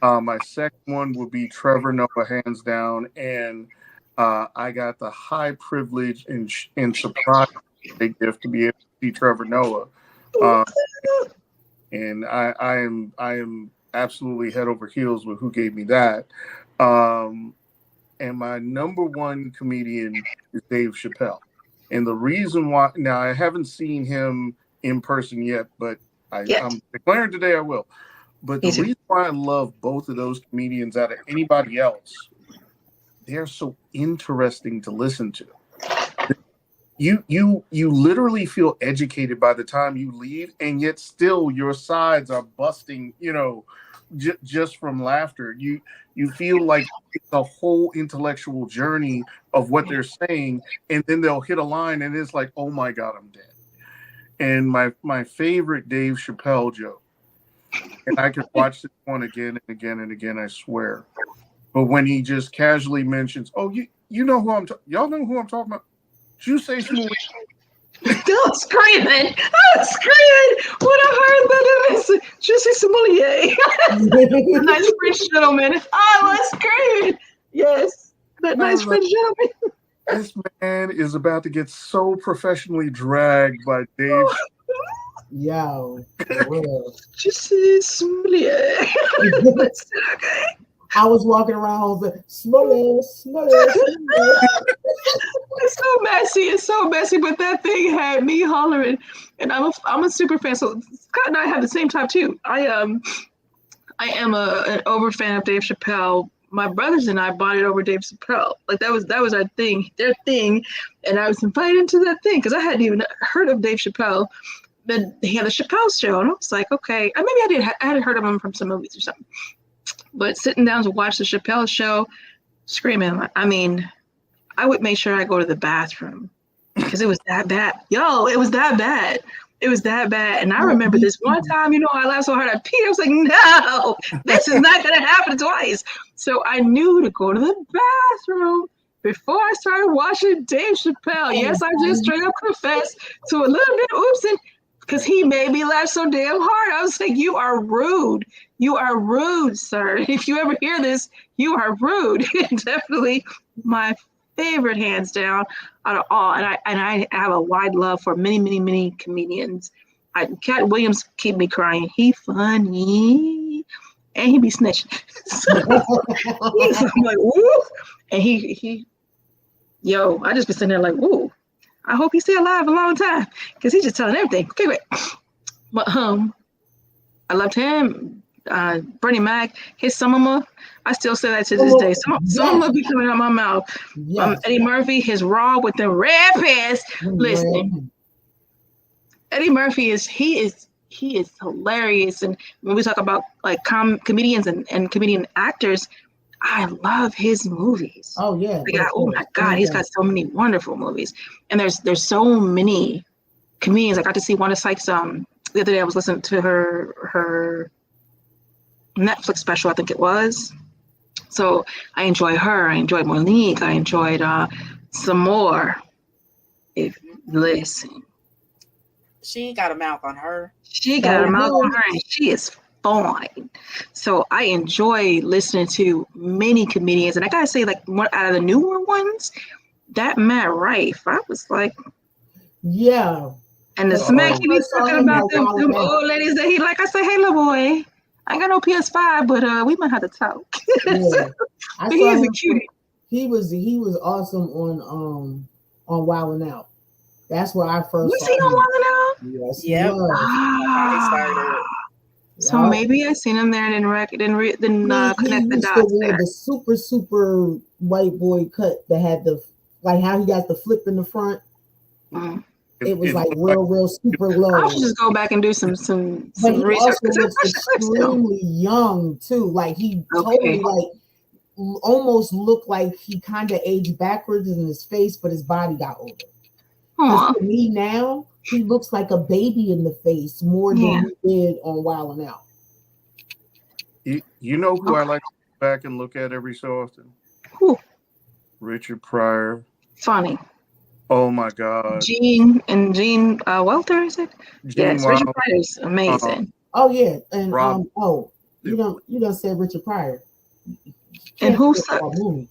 My second one would be Trevor Noah, hands down, and I got the high privilege and surprise gift to be able to see Trevor Noah, and I am absolutely head over heels with who gave me that. And my number one comedian is Dave Chappelle, and the reason why, now I haven't seen him in person yet, but I'm declaring today I will. But the reason why I love both of those comedians out of anybody else, they're so interesting to listen to. You literally feel educated by the time you leave, and yet still your sides are busting, just from laughter. You feel like it's a whole intellectual journey of what they're saying, and then they'll hit a line and it's like, oh my God, I'm dead. And my favorite Dave Chappelle joke, and I could watch this one again and again and again, I swear. But when he just casually mentions, "Oh, you know who y'all know who I'm talking about? Did you say Smoothie?" I was screaming when I heard that it was Juicy Sommelier. A nice French gentleman. I was screaming. Yes, that nice French gentleman. This man is about to get so professionally dragged by Dave. Yo, Juicy Sommelier. Okay. I was walking around home saying, Smolly. It's so messy, but that thing had me hollering, and I'm a super fan. So Scott and I have the same type too. I am an over fan of Dave Chappelle. My brothers and I bonded over Dave Chappelle. Like that was our thing, their thing, and I was invited into that thing because I hadn't even heard of Dave Chappelle. Then he had the Chappelle show, and I was like, okay, maybe I had heard of him from some movies or something. But sitting down to watch the Chappelle show, screaming, I would make sure I go to the bathroom because it was that bad. Yo, it was that bad. It was that bad. And I remember this one time, I laughed so hard I peed. I was like, no, this is not going to happen twice. So I knew to go to the bathroom before I started watching Dave Chappelle. Yes, I just straight up confessed to a little bit of oopsing because he made me laugh so damn hard. I was like, you are rude. You are rude, sir. If you ever hear this, you are rude. Definitely my favorite, hands down, out of all. And I have a wide love for many, many, many comedians. Cat Williams keep me crying. He funny, and he be snitching. I'm like, woo, and he, I just be sitting there like, woo. I hope he's still alive a long time because he's just telling everything. Okay, wait. But I loved him. Bernie Mac, his Summer, I still say that to this day. Some be coming out my mouth. Yes. Eddie Murphy, his Raw with the red pants. Listen, Eddie Murphy is hilarious. And when we talk about like comedians and comedian actors, I love his movies. Oh yeah. Oh my God, he's got so many wonderful movies. And there's so many comedians. I got to see Wanda Sykes the other day. I was listening to her Netflix special, I think it was. So I enjoy her. I enjoyed Monique. I enjoyed some more. Listen. She got a mouth on her. She got a mouth on her, and she is fine. So I enjoy listening to many comedians. And I gotta say, like, one out of the newer ones, that Matt Rife, I was like, yeah. And the smack he be talking about them old ladies that he like. I say, hey, little boy, I ain't got no PS5, but we might have to talk. Yeah. But he is a cutie. He was awesome on Wild 'N Out. That's where I first Was saw he on him. Wild 'N Out? Yes, he Yep. was. How he started. So Yup. maybe I seen him there and didn't He connect the used to dots wear there. the super white boy cut that had the like how he got the flip in the front. Mm. It was It like looked like real super I low. should just go back and do some But he research also because looks that's still extremely young too. Like he okay. totally like almost looked like he kind of aged backwards in his face, but his body got older. Because Aw, to me now, he looks like a baby in the face more yeah. than he did on Wild 'N Out. you know who I like to go back and look at every so often? Whew, Richard Pryor. funny. Oh my God. Gene Welter, is it? Gene Yes, Richard Wilder. Pryor's Uh, amazing. Oh yeah, and Rob. you don't say Richard Pryor. You And can't who forget about Mooney.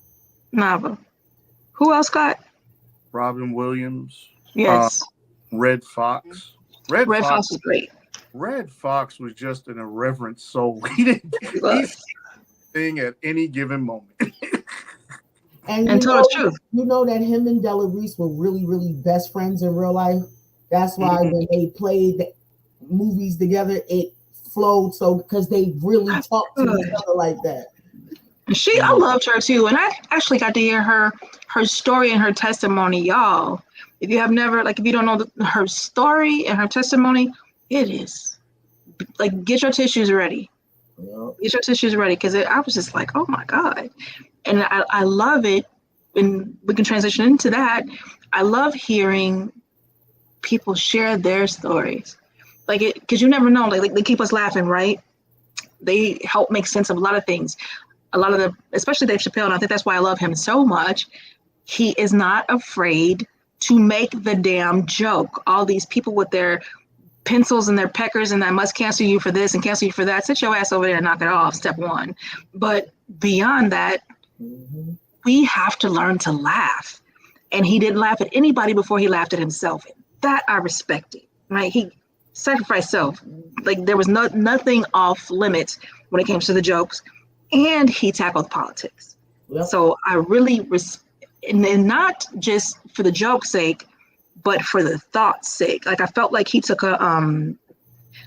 Nava? Who else got? Robin Williams. Yes, Red Fox. Red Red Fox. Fox is great. Red Fox was just an irreverent soul. He didn't. He He was. thing at any given moment. And And tell the truth. you know that him and Della Reese were really best friends in real life. That's why Mhm. when they played the movies together, it flowed so because they really That's talked to each good. other like that. And I loved her too. And I actually got to hear her story and her testimony, y'all. If you have never, like, if you don't know her story and her testimony, it is like, get your tissues ready. Yeah. Get your tissues ready. Because I was just like, oh my God. And I love it. And we can transition into that. I love hearing people share their stories. Like, it, because you never know. Like, they keep us laughing, right? They help make sense of a lot of things. A lot of the, especially Dave Chappelle, and I think that's why I love him so much. He is not afraid to make the damn joke. All these people with their pencils and their peckers and I must cancel you for this and cancel you for that. Sit your ass over there and knock it off, step one. But beyond that, Mhm. we have to learn to laugh. And he didn't laugh at anybody before he laughed at himself. That I respected, right? He sacrificed self. Like, there was nothing off limits when it came to the jokes. And he tackled politics. Yep. So I really and not just for the joke's sake, but for the thought's sake. Like, I felt like he took a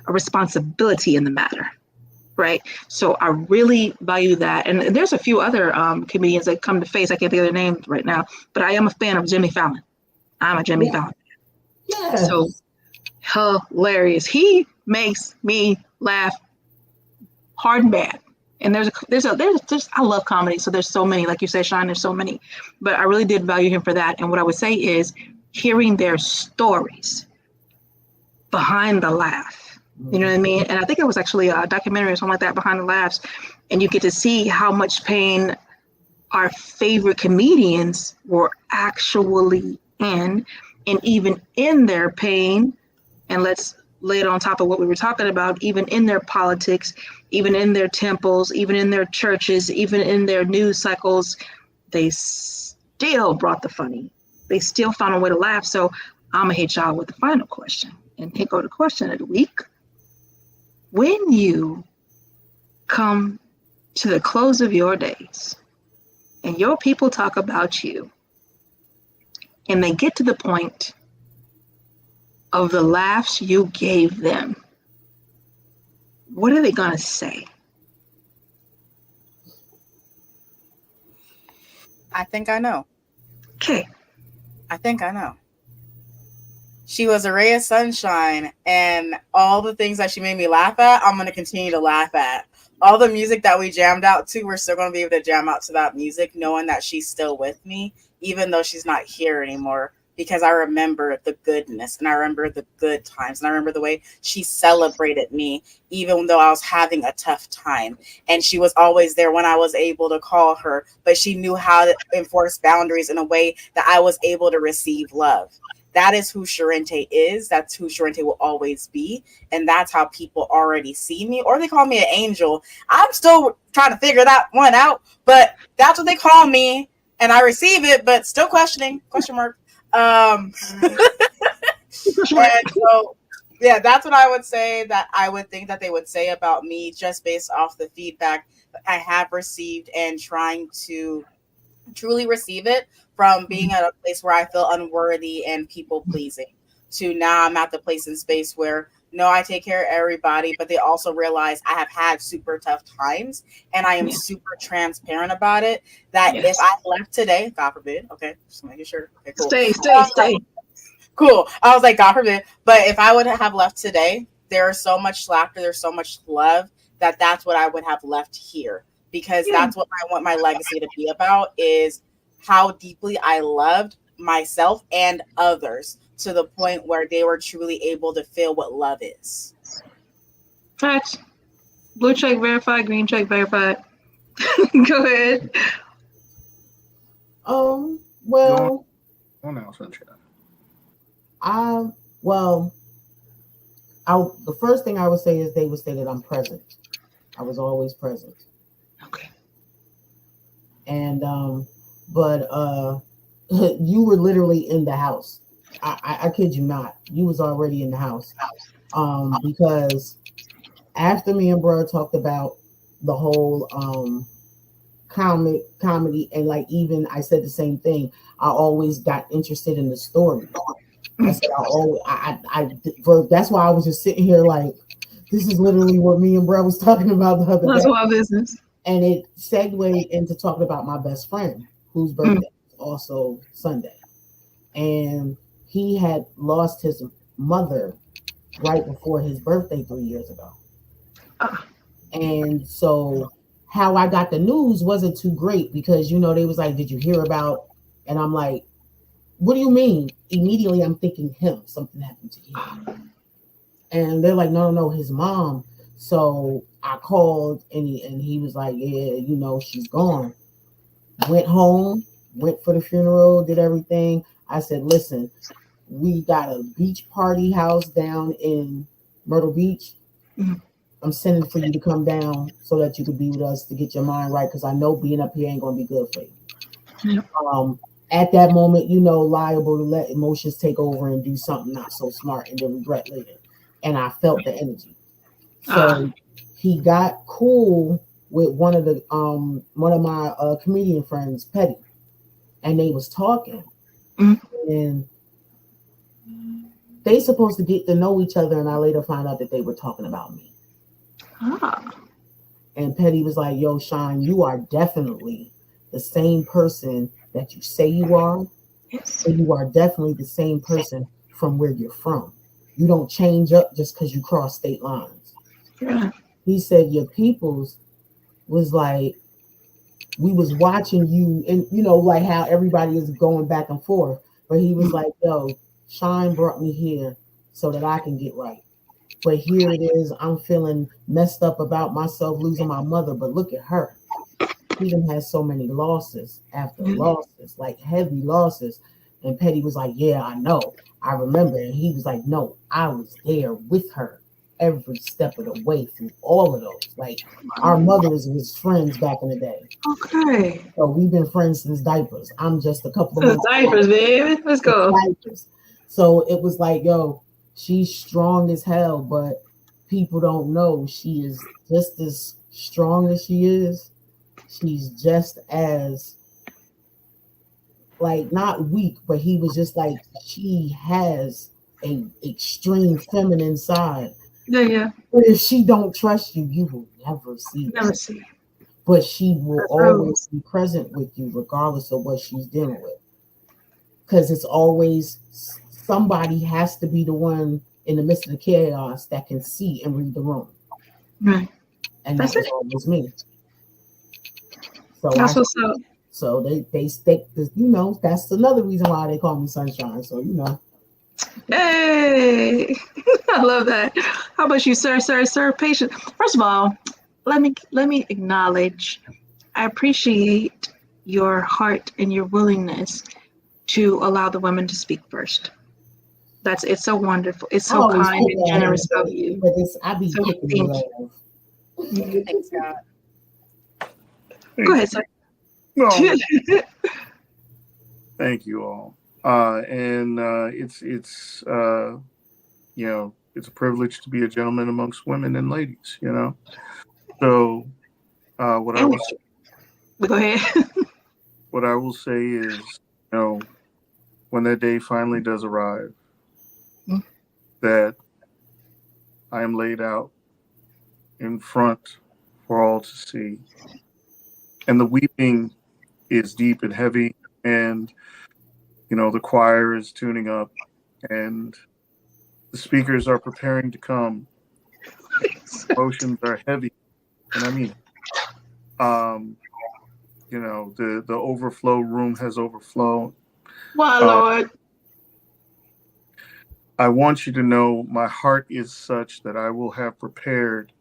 responsibility in the matter, right? So I really value that. And there's a few other comedians that come to face. I can't think of their names right now, but I am a fan of Jimmy Fallon. I'm a Jimmy Fallon. Yes. So hilarious. He makes me laugh hard and bad. And there's I love comedy. So there's so many, like you said, Sean, there's so many, but I really did value him for that. And what I would say is hearing their stories behind the laugh, you know what I mean? And I think it was actually a documentary or something like that, Behind the Laughs. And you get to see how much pain our favorite comedians were actually in, and even in their pain. And let's lay it on top of what we were talking about, even in their politics, even in their temples, even in their churches, even in their news cycles, they still brought the funny. They still found a way to laugh. So I'm gonna hit y'all with the final question. And here go the question of the week. When you come to the close of your days and your people talk about you and they get to the point of the laughs you gave them, what are they gonna say? I think I know. Okay. I think I know. She was a ray of sunshine, and all the things that she made me laugh at, I'm going to continue to laugh at. All the music that we jammed out to, we're still going to be able to jam out to that music, knowing that she's still with me, even though she's not here anymore, because I remember the goodness, and I remember the good times, and I remember the way she celebrated me, even though I was having a tough time. And she was always there when I was able to call her, but she knew how to enforce boundaries in a way that I was able to receive love. That is who Sharente is. That's who Sharente will always be. And that's how people already see me, or they call me an angel. I'm still trying to figure that one out, but that's what they call me. And I receive it, but still questioning, question mark. And so, yeah, that's what I would say that I would think that they would say about me, just based off the feedback that I have received and trying to truly receive it from being at a place where I feel unworthy and people pleasing to now I'm at the place in space where no, I take care of everybody, but they also realize I have had super tough times and I am super transparent about it. That if I left today, God forbid, okay, just making sure. Okay, cool. Stay. Cool. I was like, God forbid. But if I would have left today, there's so much laughter, there's so much love that's what I would have left here. Because that's what I want my legacy to be about, is how deeply I loved myself and others to the point where they were truly able to feel what love is. Facts. Blue check verified, green check verified. Go ahead. Well, the first thing I would say is they would say that I'm present. I was always present. Okay. And but you were literally in the house. I kid you not. You was already in the house. Because after me and bro talked about the whole comedy, and like even I said the same thing. I always got interested in the story. I said that's why I was just sitting here like, this is literally what me and bro was talking about the other day. That's my business. And it segued into talking about my best friend, whose birthday is also Sunday. And he had lost his mother right before his birthday 3 years ago. And so how I got the news wasn't too great because, you know, they was like, did you hear about? And I'm like, what do you mean? Immediately I'm thinking him, something happened to him. And they're like, no, his mom. So I called and he was like, yeah, you know, she's gone. Went home, went for the funeral, did everything. I said, listen, we got a beach party house down in Myrtle Beach. I'm sending for you to come down so that you could be with us to get your mind right, because I know being up here ain't going to be good for you. At that moment, you know, liable to let emotions take over and do something not so smart and then regret later. And I felt the energy. So he got cool with one of my comedian friends, Petty, and they was talking. And they supposed to get to know each other, and I later found out that they were talking about me. And Petty was like, yo, Shine, you are definitely the same person that you say you are. And you are definitely the same person from where you're from. You don't change up just because you cross state lines. He said your peoples was like, we was watching you, and you know, like how everybody is going back and forth. But he was like, yo, Shine brought me here so that I can get right. But here it is, I'm feeling messed up about myself losing my mother, but look at her. He done had so many losses after losses, like heavy losses. And Petty was like, yeah, I know. I remember. And he was like, no, I was there with her every step of the way through all of those. Like, our mothers was friends back in the day. Okay. So we've been friends since diapers. I'm just a couple of months. Diapers, baby. Let's go. Diapers. So it was like, yo, she's strong as hell, but people don't know she is just as strong as she is. She's just as, like, not weak, but he was just like, she has a extreme feminine side. Yeah. But if she don't trust you, you will never see it. But she will always be present with you regardless of what she's dealing with. Because it's always somebody has to be the one in the midst of the chaos that can see and read the room. Right. And that was always me. So that's what's up. So they stick this, you know, that's another reason why they call me Sunshine. So, you know. Hey, I love that. How about you, sir, patient? First of all, let me acknowledge, I appreciate your heart and your willingness to allow the women to speak first. It's so wonderful. It's so kind and generous of you. But I be picking love. Thanks, God. Go ahead, sir. No. Thank you all. And it's you know, it's a privilege to be a gentleman amongst women and ladies, you know. So what I what I will say is, when that day finally does arrive, that I am laid out in front for all to see. And the weeping is deep and heavy, and the choir is tuning up, and the speakers are preparing to come. Emotions are heavy, and I mean, the overflow room has overflowed. My Lord. I want you to know my heart is such that I will have prepared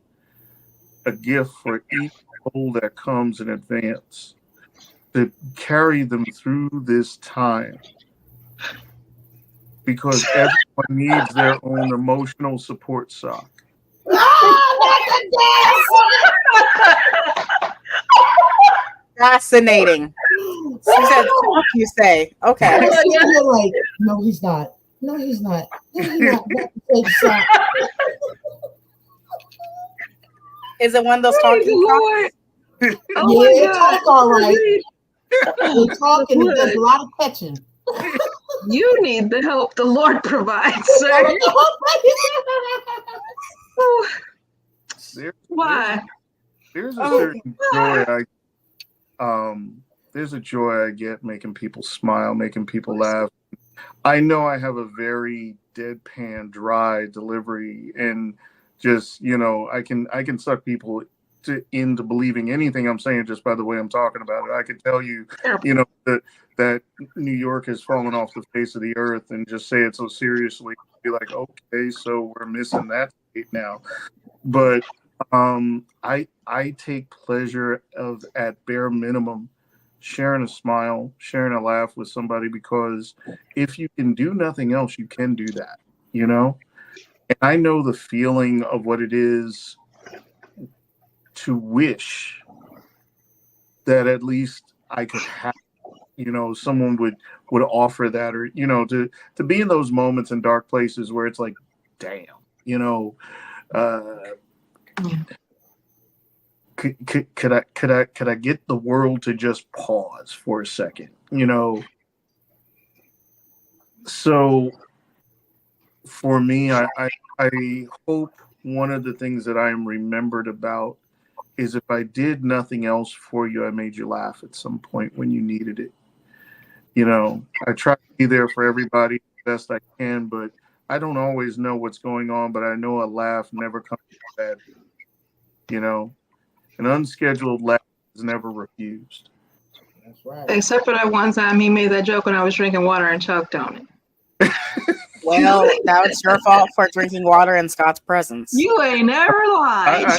a gift for each soul that comes in advance to carry them through this time, because everyone needs their own emotional support sock. Fascinating. She said, "Talk, you say." Okay. You're like, no, he's not. No, he's not. No, he's not. Is it one of those talking Lord. Oh yeah, talk all right. We're talking. There's a lot of catching. You need the help the Lord provides, sir. Why? There's a certain joy there's a joy I get making people smile, making people laugh. I know I have a very deadpan, dry delivery, and just I can suck people into believing anything I'm saying just by the way I'm talking about it. I can tell you, that New York has fallen off the face of the earth, and just say it so seriously. Be like, okay, so we're missing that state now. But I take pleasure at bare minimum sharing a smile, sharing a laugh with somebody, because if you can do nothing else, you can do that, And I know the feeling of what it is to wish that at least I could have, someone would offer that, or, to be in those moments in dark places where it's like, damn, could I get the world to just pause for a second, So for me, I hope one of the things that I am remembered about is, if I did nothing else for you, I made you laugh at some point when you needed it. I try to be there for everybody the best I can, but I don't always know what's going on, but I know a laugh never comes bad. An unscheduled laugh is never refused. That's right. Except for that one time he made that joke when I was drinking water and choked on it. Well, now it's your fault for drinking water in Scott's presence. You ain't never lied.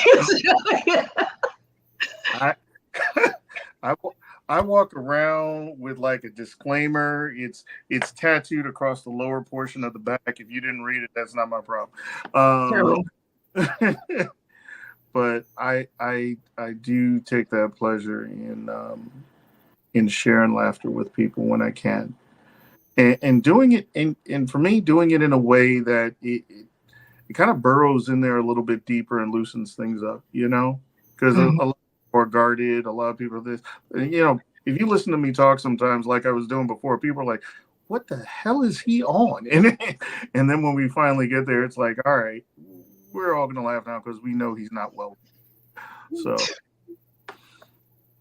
I walk around with like a disclaimer. It's tattooed across the lower portion of the back. If you didn't read it, that's not my problem. But I do take that pleasure in sharing laughter with people when I can, and doing it and for me, doing it in a way that it kind of burrows in there a little bit deeper and loosens things up, because a lot of people are guarded. A lot of people are this, if you listen to me talk sometimes, like I was doing before, people are like, what the hell is he on? And then when we finally get there, it's like, all right, we're all going to laugh now because we know he's not well. So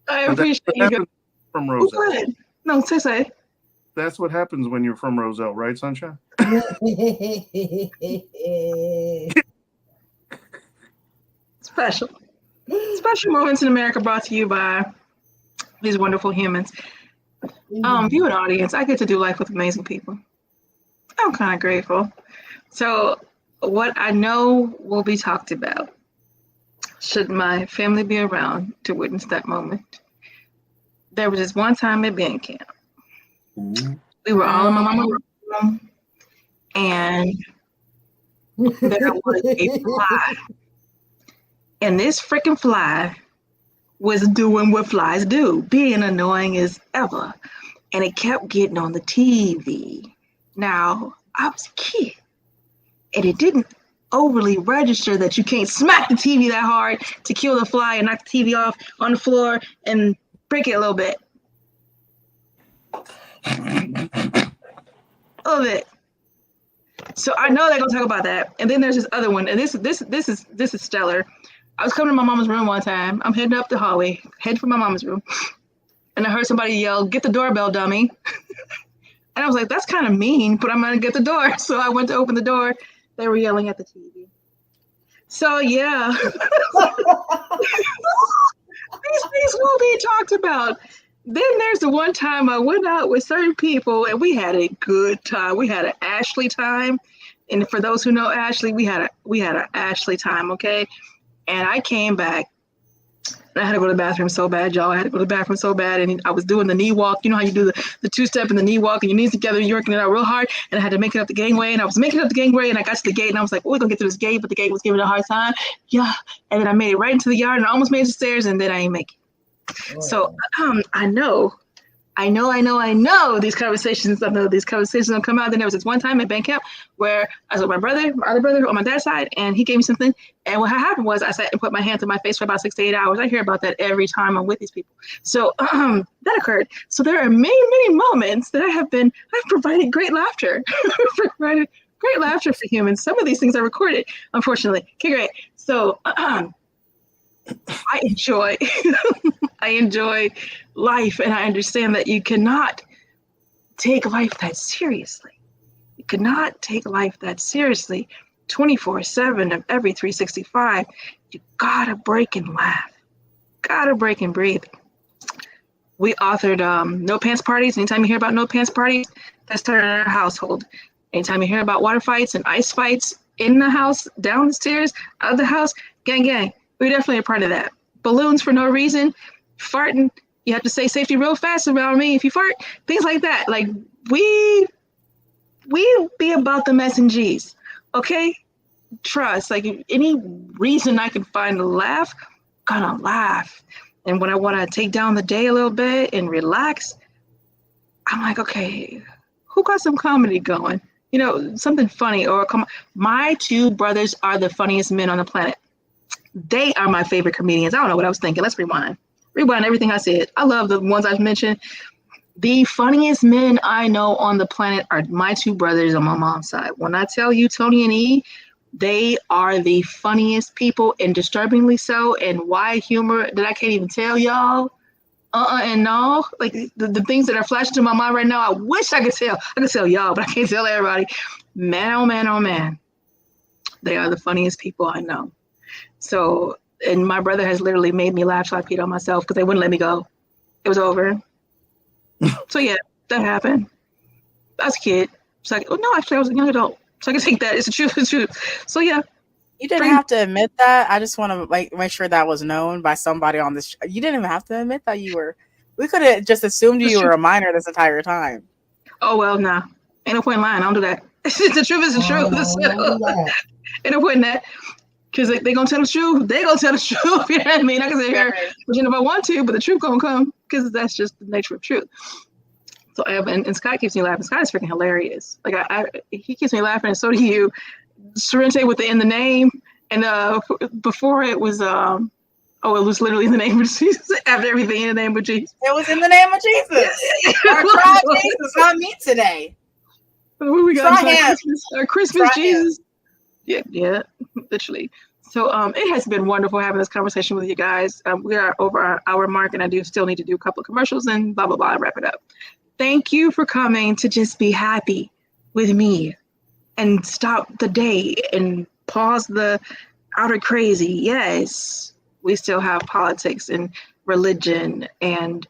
I appreciate you from Roselle. Go ahead. No, say. That's what happens when you're from Roselle, right, Sunshine? Special moments in America brought to you by these wonderful humans. Viewing audience, I get to do life with amazing people. I'm kind of grateful. So what I know will be talked about, should my family be around to witness that moment. There was this one time at band camp. We were all in my mama's room, and there was a fly. And this freaking fly was doing what flies do, being annoying as ever. And it kept getting on the TV. Now, I was a kid, and it didn't overly register that you can't smack the TV that hard to kill the fly and knock the TV off on the floor and break it a little bit. Love it. So I know they're gonna talk about that. And then there's this other one, and this is stellar. I was coming to my mama's room one time. I'm heading up the hallway, heading for my mama's room, and I heard somebody yell, "Get the doorbell, dummy!" And I was like, "That's kind of mean, but I'm gonna get the door." So I went to open the door. They were yelling at the TV. So yeah, these things will be talked about. Then there's the one time I went out with certain people and we had a good time. We had an Ashley time. And for those who know Ashley, we had an Ashley time, okay? And I came back and I had to go to the bathroom so bad, y'all. I had to go to the bathroom so bad. And I was doing the knee walk. You know how you do the two-step and the knee walk and your knees together and you're working it out real hard. And I had to make it up the gangway. And I was making it up the gangway and I got to the gate and I was like, oh, we're going to get through this gate. But the gate was giving it a hard time. Yeah. And then I made it right into the yard and I almost made it to the stairs and then I ain't make it. So I know these conversations will come out. Then there was this one time at band camp where I was with my other brother on my dad's side, and he gave me something. And what happened was I sat and put my hand to my face for about 6 to 8 hours. I hear about that every time I'm with these people. So that occurred. So there are many moments that I've provided great laughter, great laughter for humans. Some of these things are recorded, unfortunately. Okay, great. So I enjoy life, and I understand that you cannot take life that seriously. You cannot take life that seriously 24/7 of every 365. You gotta break and laugh. Gotta break and breathe. We authored no pants parties. Anytime you hear about no pants parties, that started in our household. Anytime you hear about water fights and ice fights in the house, down the stairs, out of the house, gang. We're definitely a part of that. Balloons for no reason, farting. You have to say safety real fast around me if you fart. Things like that. Like we be about the mess and G's, okay? Trust. Like any reason I can find to laugh, gonna laugh. And when I want to take down the day a little bit and relax, I'm like, okay, who got some comedy going? You know, something funny or come. My two brothers are the funniest men on the planet. They are my favorite comedians. I don't know what I was thinking. Let's rewind everything I said. I love the ones I've mentioned. The funniest men I know on the planet are my two brothers on my mom's side. When I tell you Tony and E, they are the funniest people, and disturbingly so. And why humor that I can't even tell y'all. And no, like the things that are flashing to my mind right now, I wish I could tell. I could tell y'all, but I can't tell everybody. Man, oh man. They are the funniest people I know. So, and my brother has literally made me laugh so I peed on myself because they wouldn't let me go. It was over. So yeah, that happened. I was a kid. So actually I was a young adult. So I can take that. It's the truth. So yeah. You didn't have to admit that. I just want to make sure that was known by somebody on this. You didn't even have to admit that you were. We could have just assumed you were a minor this entire time. Oh well, nah. Ain't no point in lying. I don't do that. The truth is the truth. Ain't no point in that. Because they gonna tell the truth. They gonna tell the truth. You know what I mean? I can sit here, but if I want to, but the truth gonna come because that's just the nature of truth. So and Scott keeps me laughing. Scott is freaking hilarious. Like he keeps me laughing, and so do you. Sorrente with the in the name, and before it was it was literally in the name of Jesus. After everything, in the name of Jesus. It was in the name of Jesus. Try Jesus, not me today. What we got? Our Christmas Try Jesus. Him. Yeah, literally. So it has been wonderful having this conversation with you guys. We are over our hour mark, and I do still need to do a couple of commercials and blah blah blah and wrap it up. Thank you for coming to just be happy with me. And stop the day and pause the outer crazy. Yes, we still have politics and religion and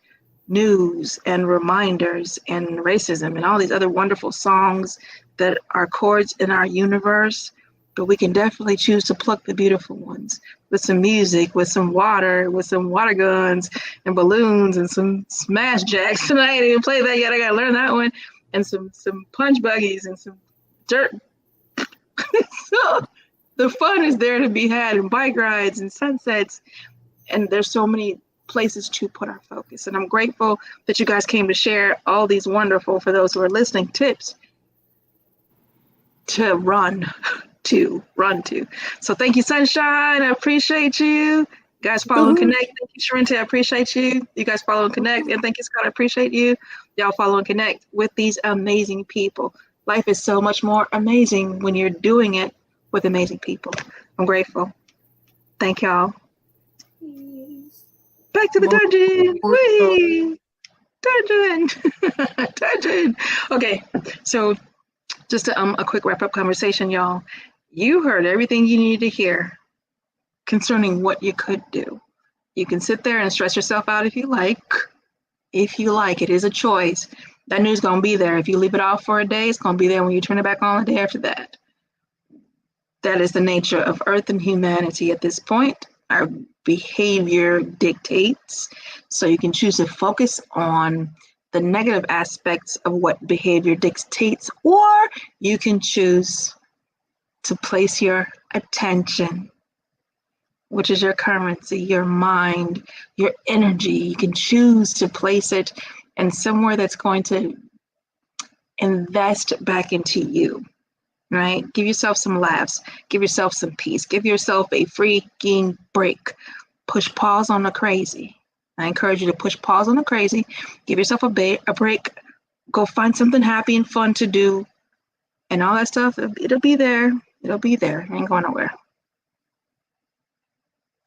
news and reminders and racism and all these other wonderful songs that are chords in our universe. But we can definitely choose to pluck the beautiful ones with some music, with some water guns and balloons and some smash jacks. And I ain't even played that yet. I gotta learn that one. And some punch buggies and some dirt. So the fun is there to be had, and bike rides and sunsets, and there's so many places to put our focus. And I'm grateful that you guys came to share all these wonderful, for those who are listening, tips to run to. So thank you, Sunshine. I appreciate you. guys follow and connect. Thank you, Sharente. I appreciate you. You guys follow and connect. And thank you, Scott. I appreciate you. Y'all follow and connect with these amazing people. Life is so much more amazing when you're doing it with amazing people. I'm grateful. Thank y'all. Back to the dungeon. Whee! Dungeon. Dungeon. Okay, so just a quick wrap-up conversation, y'all. You heard everything you needed to hear concerning what you could do. You can sit there and stress yourself out if you like. If you like, it is a choice. That news gonna be there. If you leave it off for a day, it's gonna be there when you turn it back on the day after that. That is the nature of Earth and humanity at this point. Our behavior dictates. So you can choose to focus on the negative aspects of what behavior dictates, or you can choose to place your attention, which is your currency, your mind, your energy. You can choose to place it in somewhere that's going to invest back into you, right? Give yourself some laughs, give yourself some peace, give yourself a freaking break. Push pause on the crazy. I encourage you to push pause on the crazy, give yourself a break, go find something happy and fun to do, and all that stuff, it'll be there. It'll be there. It ain't going nowhere.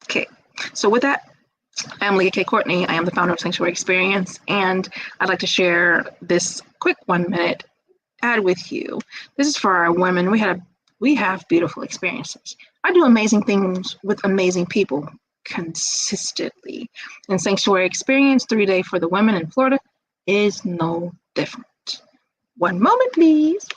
Okay, so with that, I am Leah K. Courtney. I am the founder of Sanctuary Experience, and I'd like to share this quick 1 minute ad with you. This is for our women. We have beautiful experiences. I do amazing things with amazing people consistently. And Sanctuary Experience 3-day for the women in Florida is no different. 1 moment, please.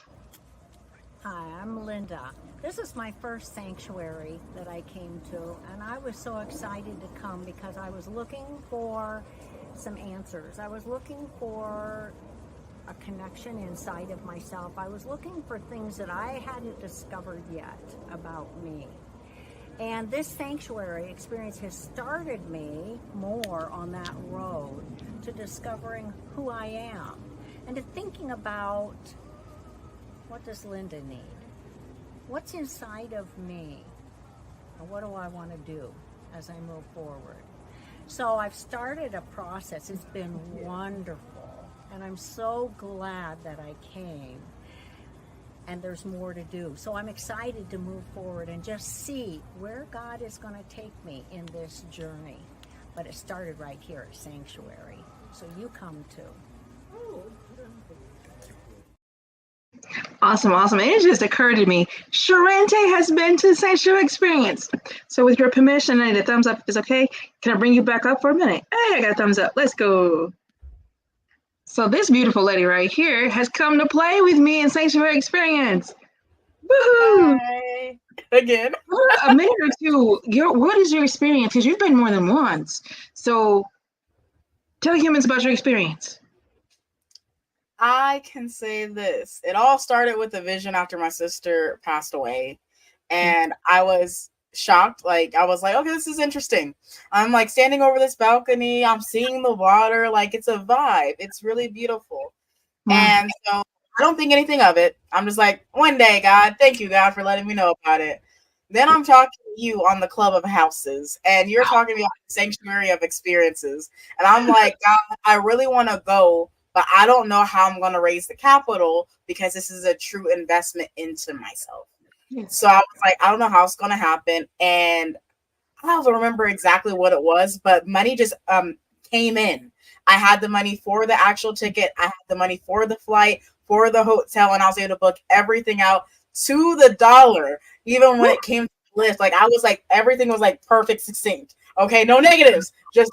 Hi, I'm Linda. This is my first sanctuary that I came to, and I was so excited to come because I was looking for some answers. I was looking for a connection inside of myself. I was looking for things that I hadn't discovered yet about me. And this sanctuary experience has started me more on that road to discovering who I am and to thinking about, what does Linda need? What's inside of me? And what do I want to do as I move forward? So I've started a process. It's been wonderful. And I'm so glad that I came. And there's more to do. So I'm excited to move forward and just see where God is going to take me in this journey. But it started right here at Sanctuary. So you come too. Awesome. It just occurred to me, Sharente has been to Sanctuary Experience. So with your permission and the thumbs up is okay, can I bring you back up for a minute? Hey, I got a thumbs up. Let's go. So this beautiful lady right here has come to play with me in Sanctuary Experience. Woohoo! Hi. Again. For a minute or two, what is your experience? Because you've been more than once. So tell humans about your experience. I can say this. It all started with a vision after my sister passed away. And I was shocked. Like, I was like, okay, this is interesting. I'm like standing over this balcony. I'm seeing the water. Like, it's a vibe. It's really beautiful. Wow. And so I don't think anything of it. I'm just like, one day, God, thank you, God, for letting me know about it. Then I'm talking to you on the Club of Houses, and you're talking to me on the Sanctuary of Experiences. And I'm like, God, I really want to go, but I don't know how I'm going to raise the capital because this is a true investment into myself. Yes. So I was like, I don't know how it's going to happen. And I don't remember exactly what it was, but money just came in. I had the money for the actual ticket. I had the money for the flight, for the hotel, and I was able to book everything out to the dollar. Even when it came to the list, like I was like, everything was like perfect, succinct. Okay, no negatives, just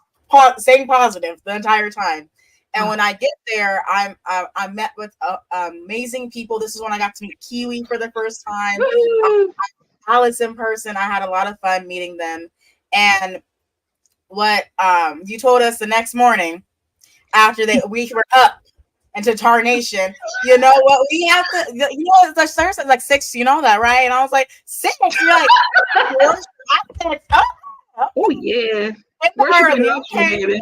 staying positive the entire time. And when I get there, I met with amazing people. This is when I got to meet Kiwi for the first time. Alice in person. I had a lot of fun meeting them. And what you told us the next morning after we were up into Tarnation, you know what? We have to, you know, the service is like 6, you know that, right? And I was like, 6? You're like, I said, oh, yeah. Early, okay.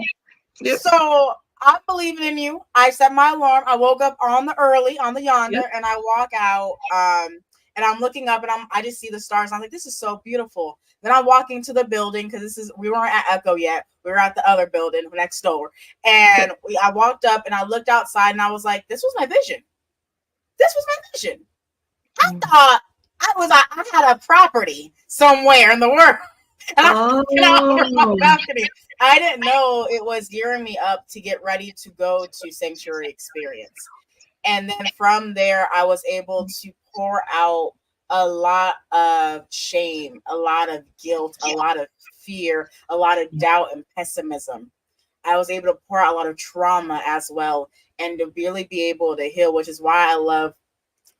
Yep. So I believe in you. I set my alarm. I woke up on the yonder, and I walk out. and I'm looking up and I just see the stars. I'm like, this is so beautiful. Then I'm walking to the building because we weren't at Echo yet. We were at the other building next door. And I walked up and I looked outside and I was like, this was my vision. This was my vision. I thought I had a property somewhere in the world. And I didn't know it was gearing me up to get ready to go to Sanctuary Experience. And then from there, I was able to pour out a lot of shame, a lot of guilt, a lot of fear, a lot of doubt and pessimism. I was able to pour out a lot of trauma as well, and to really be able to heal, which is why I love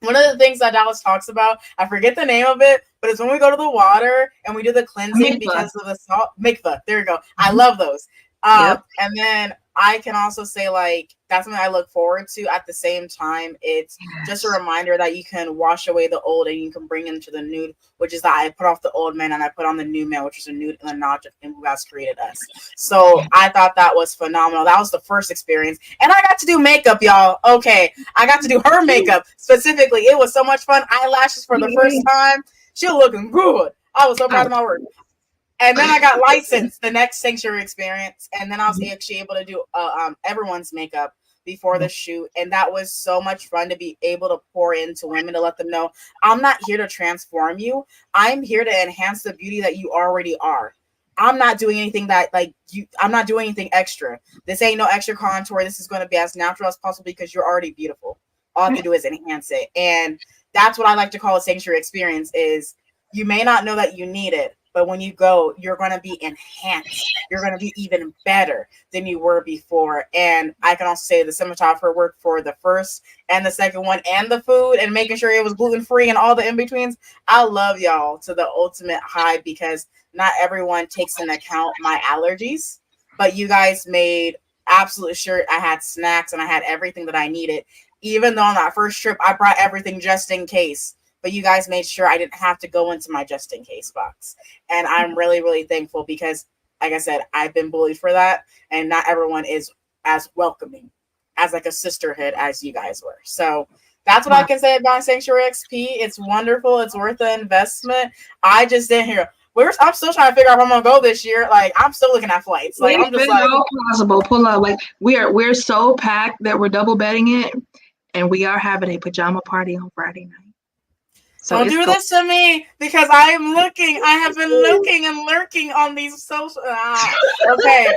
one of the things that Dallas talks about. I forget the name of it, but it's when we go to the water and we do the cleansing because of the salt. Mikvah, there you go. I love those. And then I can also say, like, that's something I look forward to. At the same time, it's just a reminder that you can wash away the old and you can bring into the new, which is that I put off the old man and I put on the new man, which is a new and a notch of him who has created us. So I thought that was phenomenal. That was the first experience. And I got to do makeup, y'all. Okay. I got to do her makeup specifically. It was so much fun. Eyelashes for the first time. She was looking good. I was so proud of my work. And then I got licensed the next Sanctuary Experience. And then I was actually able to do everyone's makeup before the shoot. And that was so much fun to be able to pour into women, to let them know, I'm not here to transform you. I'm here to enhance the beauty that you already are. I'm not doing anything I'm not doing anything extra. This ain't no extra contour. This is going to be as natural as possible because you're already beautiful. All I have to do is enhance it. And that's what I like to call a Sanctuary Experience. Is you may not know that you need it, but when you go, you're going to be enhanced. You're going to be even better than you were before. And I can also say the cinematographer worked for the first and the second one, and the food, and making sure it was gluten-free and all the in-betweens. I love y'all to the ultimate high, because not everyone takes into account my allergies, but you guys made absolutely sure I had snacks and I had everything that I needed. Even though on that first trip, I brought everything just in case. But you guys made sure I didn't have to go into my just in case box. And I'm really, really thankful, because, like I said, I've been bullied for that. And not everyone is as welcoming as like a sisterhood as you guys were. So that's what I can say about Sanctuary XP. It's wonderful. It's worth the investment. I just didn't hear. I'm still trying to figure out if I'm gonna go this year. Like, I'm still looking at flights. Like, I'm just like, possible. Pull up. Like, we're so packed that we're double betting it, and we are having a pajama party on Friday night. So don't do this to me, because I am looking. I have been looking and lurking on these social. Okay.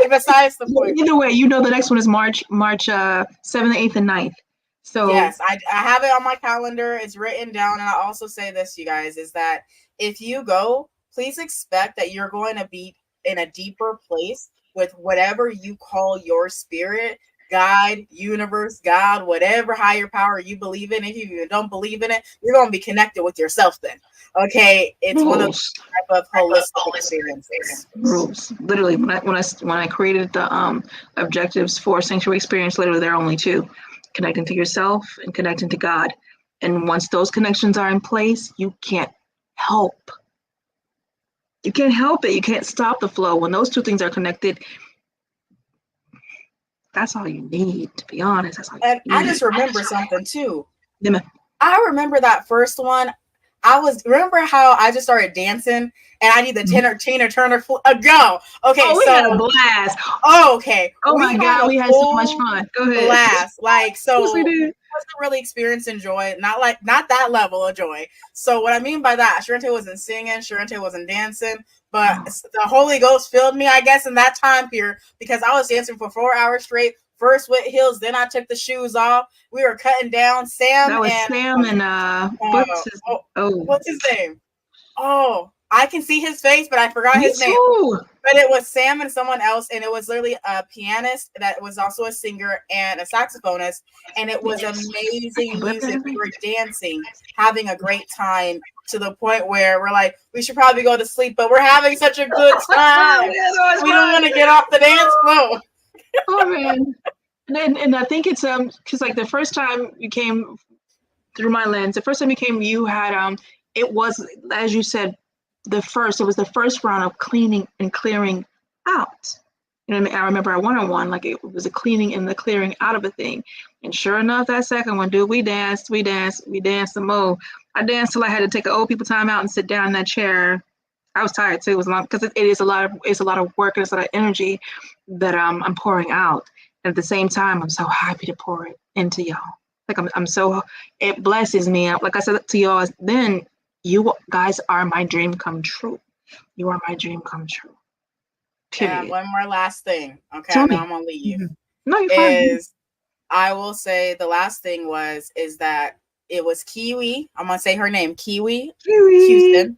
Besides the point. Either way, you know the next one is March 7th, 8th, and 9th. So yes, I have it on my calendar. It's written down. And I also say this, you guys, is that if you go, please expect that you're going to be in a deeper place with whatever you call your spirit, guide, universe, God, whatever higher power you believe in. If you don't believe in it, you're going to be connected with yourself then. Okay, it's one of those type of holistic experiences. Rules. Literally, when I created the objectives for Sanctuary Experience, literally there are only two: connecting to yourself and connecting to God. And once those connections are in place, you can't help. You can't help it. You can't stop the flow. When those two things are connected, that's all you need, to be honest. That's all you need. I just remember something too. Yeah. I remember that first one. Remember how I just started dancing and I need the Tina Turner go. Okay, we had a blast. Oh, okay. Oh my God, we had so much fun. Go ahead. Blast. Like, so yes, we did. I wasn't really experiencing joy, not that level of joy. So what I mean by that, Sharente wasn't singing, Sharente wasn't dancing, but the Holy Ghost filled me, I guess, in that time period, because I was dancing for 4 hours straight. First with heels, then I took the shoes off. We were cutting down Sam. What's his name? Oh, I can see his face, but I forgot his name. But it was Sam and someone else, and it was literally a pianist that was also a singer and a saxophonist, and it was amazing music. We were dancing, having a great time, to the point where we're like, we should probably go to sleep, but we're having such a good time. We don't want to get off the dance floor. Oh man. And I think it's because like the first time you came through my lens, you had it was, as you said, it was the first round of cleaning and clearing out. You know what I mean? I remember our one-on-one, like it was a cleaning and the clearing out of a thing. And sure enough, that second one, dude, we danced some more. I danced till I had to take an old people time out and sit down in that chair. I was tired too. It was long because it is a lot of work and it's a lot of energy that I'm pouring out. And at the same time, I'm so happy to pour it into y'all. Like I'm so, it blesses me. Like I said to y'all, then you guys are my dream come true. You are my dream come true. Period. And one more last thing. Okay, Tell I know me. I'm gonna leave. No, you're fine. I will say the last thing is that it was Kiwi. I'm gonna say her name, Kiwi Houston.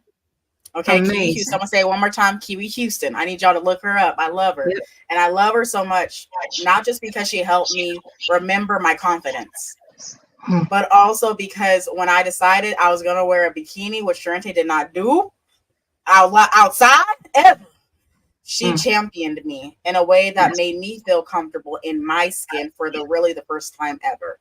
Okay, Amazing. Kiwi Houston. I'm gonna say it one more time, Kiwi Houston. I need y'all to look her up. I love her. Yep. And I love her so much, not just because she helped me remember my confidence, but also because when I decided I was gonna wear a bikini, which Sharente did not do outside ever, she championed me in a way that made me feel comfortable in my skin for the first time ever.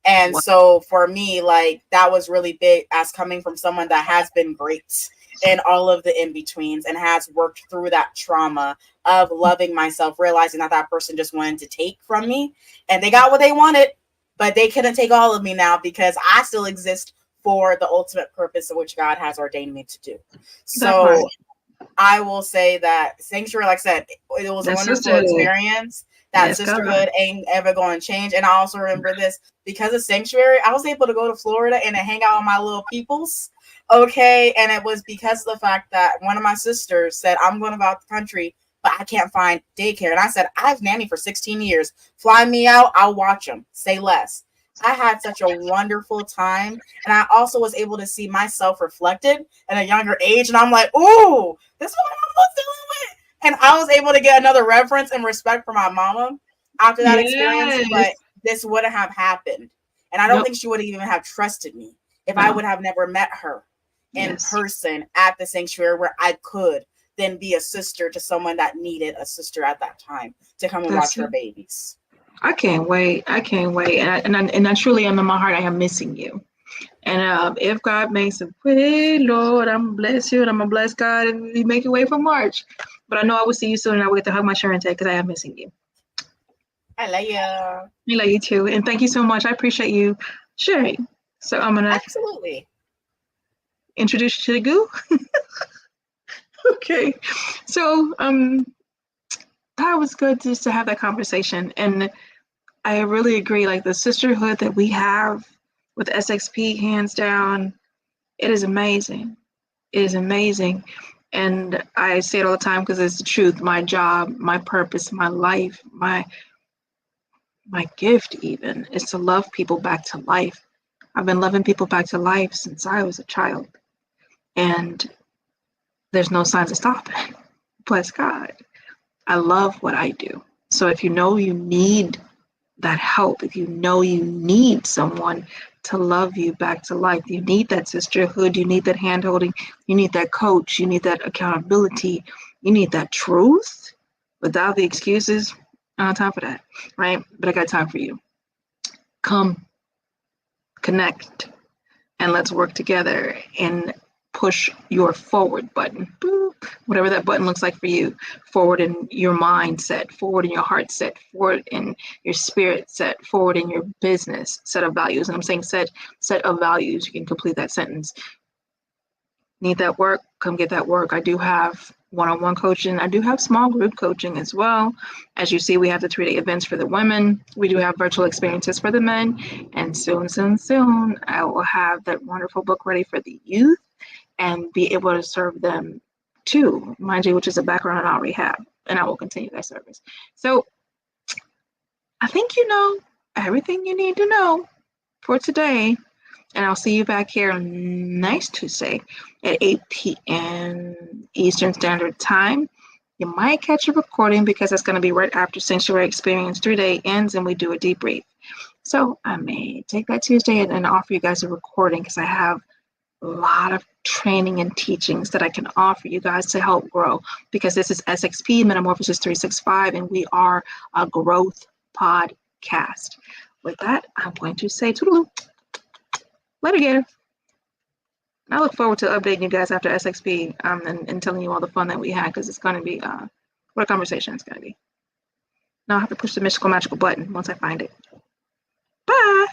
And so for me, like, that was really big as coming from someone that has been great in all of the in-betweens and has worked through that trauma of loving myself, realizing that person just wanted to take from me and they got what they wanted, but they couldn't take all of me now because I still exist for the ultimate purpose of which God has ordained me to do. So I will say that Sanctuary, like I said, it was a wonderful experience. That sisterhood ain't ever going to change. And I also remember this because of Sanctuary, I was able to go to Florida and hang out with my little peoples. Okay. And it was because of the fact that one of my sisters said, I'm going to go out the country, but I can't find daycare. And I said, I've nannied for 16 years. Fly me out. I'll watch them. Say less. I had such a wonderful time. And I also was able to see myself reflected at a younger age. And I'm like, ooh, this is what I was dealing with. And I was able to get another reverence and respect for my mama after that experience. But this wouldn't have happened. And I don't think she would even have trusted me if I would have never met her in person at the sanctuary where I could then be a sister to someone that needed a sister at that time to come and watch her babies. I can't wait. And I truly am in my heart, I am missing you. And if God makes a way, Lord, I'm gonna bless you and I'm gonna bless God if you make your way for March. But I know I will see you soon and I will get to hug my Sharente because I am missing you. I love you. I love you too. And thank you so much. I appreciate you sharing. So I'm gonna absolutely introduce you to the goo. Okay. So that was good just to have that conversation. And I really agree, like the sisterhood that we have with SXP, hands down, it is amazing. It is amazing. And I say it all the time because it's the truth. My job, my purpose, my life, my gift even is to love people back to life. I've been loving people back to life since I was a child. And there's no signs of stopping. Bless God. I love what I do. So if you know you need that help, if you know you need someone to love you back to life, you need that sisterhood, you need that hand-holding, you need that coach, you need that accountability, you need that truth without the excuses. I don't have time for that, right? But I got time for you. Come, connect, and let's work together and push your forward button. Boop. Whatever that button looks like for you. Forward in your mindset, forward in your heart set, forward in your spirit set, forward in your business set of values. And I'm saying set of values. You can complete that sentence. Need that work? Come get that work. I do have one-on-one coaching. I do have small group coaching as well. As you see, we have the 3-day events for the women. We do have virtual experiences for the men. And soon, I will have that wonderful book ready for the youth and be able to serve them too, mind you, which is a background I already have, and I will continue that service. So I think you know everything you need to know for today, and I'll see you back here next Tuesday at 8 p.m. Eastern Standard Time. You might catch a recording because it's going to be right after Sanctuary Experience 3-day ends and we do a debrief. So I may take that Tuesday and offer you guys a recording because I have a lot of training and teachings that I can offer you guys to help grow, because this is SXP Metamorphosis 365 and we are a growth podcast. With that, I'm going to say toodaloo. Later, Gator. I look forward to updating you guys after SXP and telling you all the fun that we had, because it's going to be what a conversation it's going to be. Now I have to push the mystical magical button once I find it. Bye.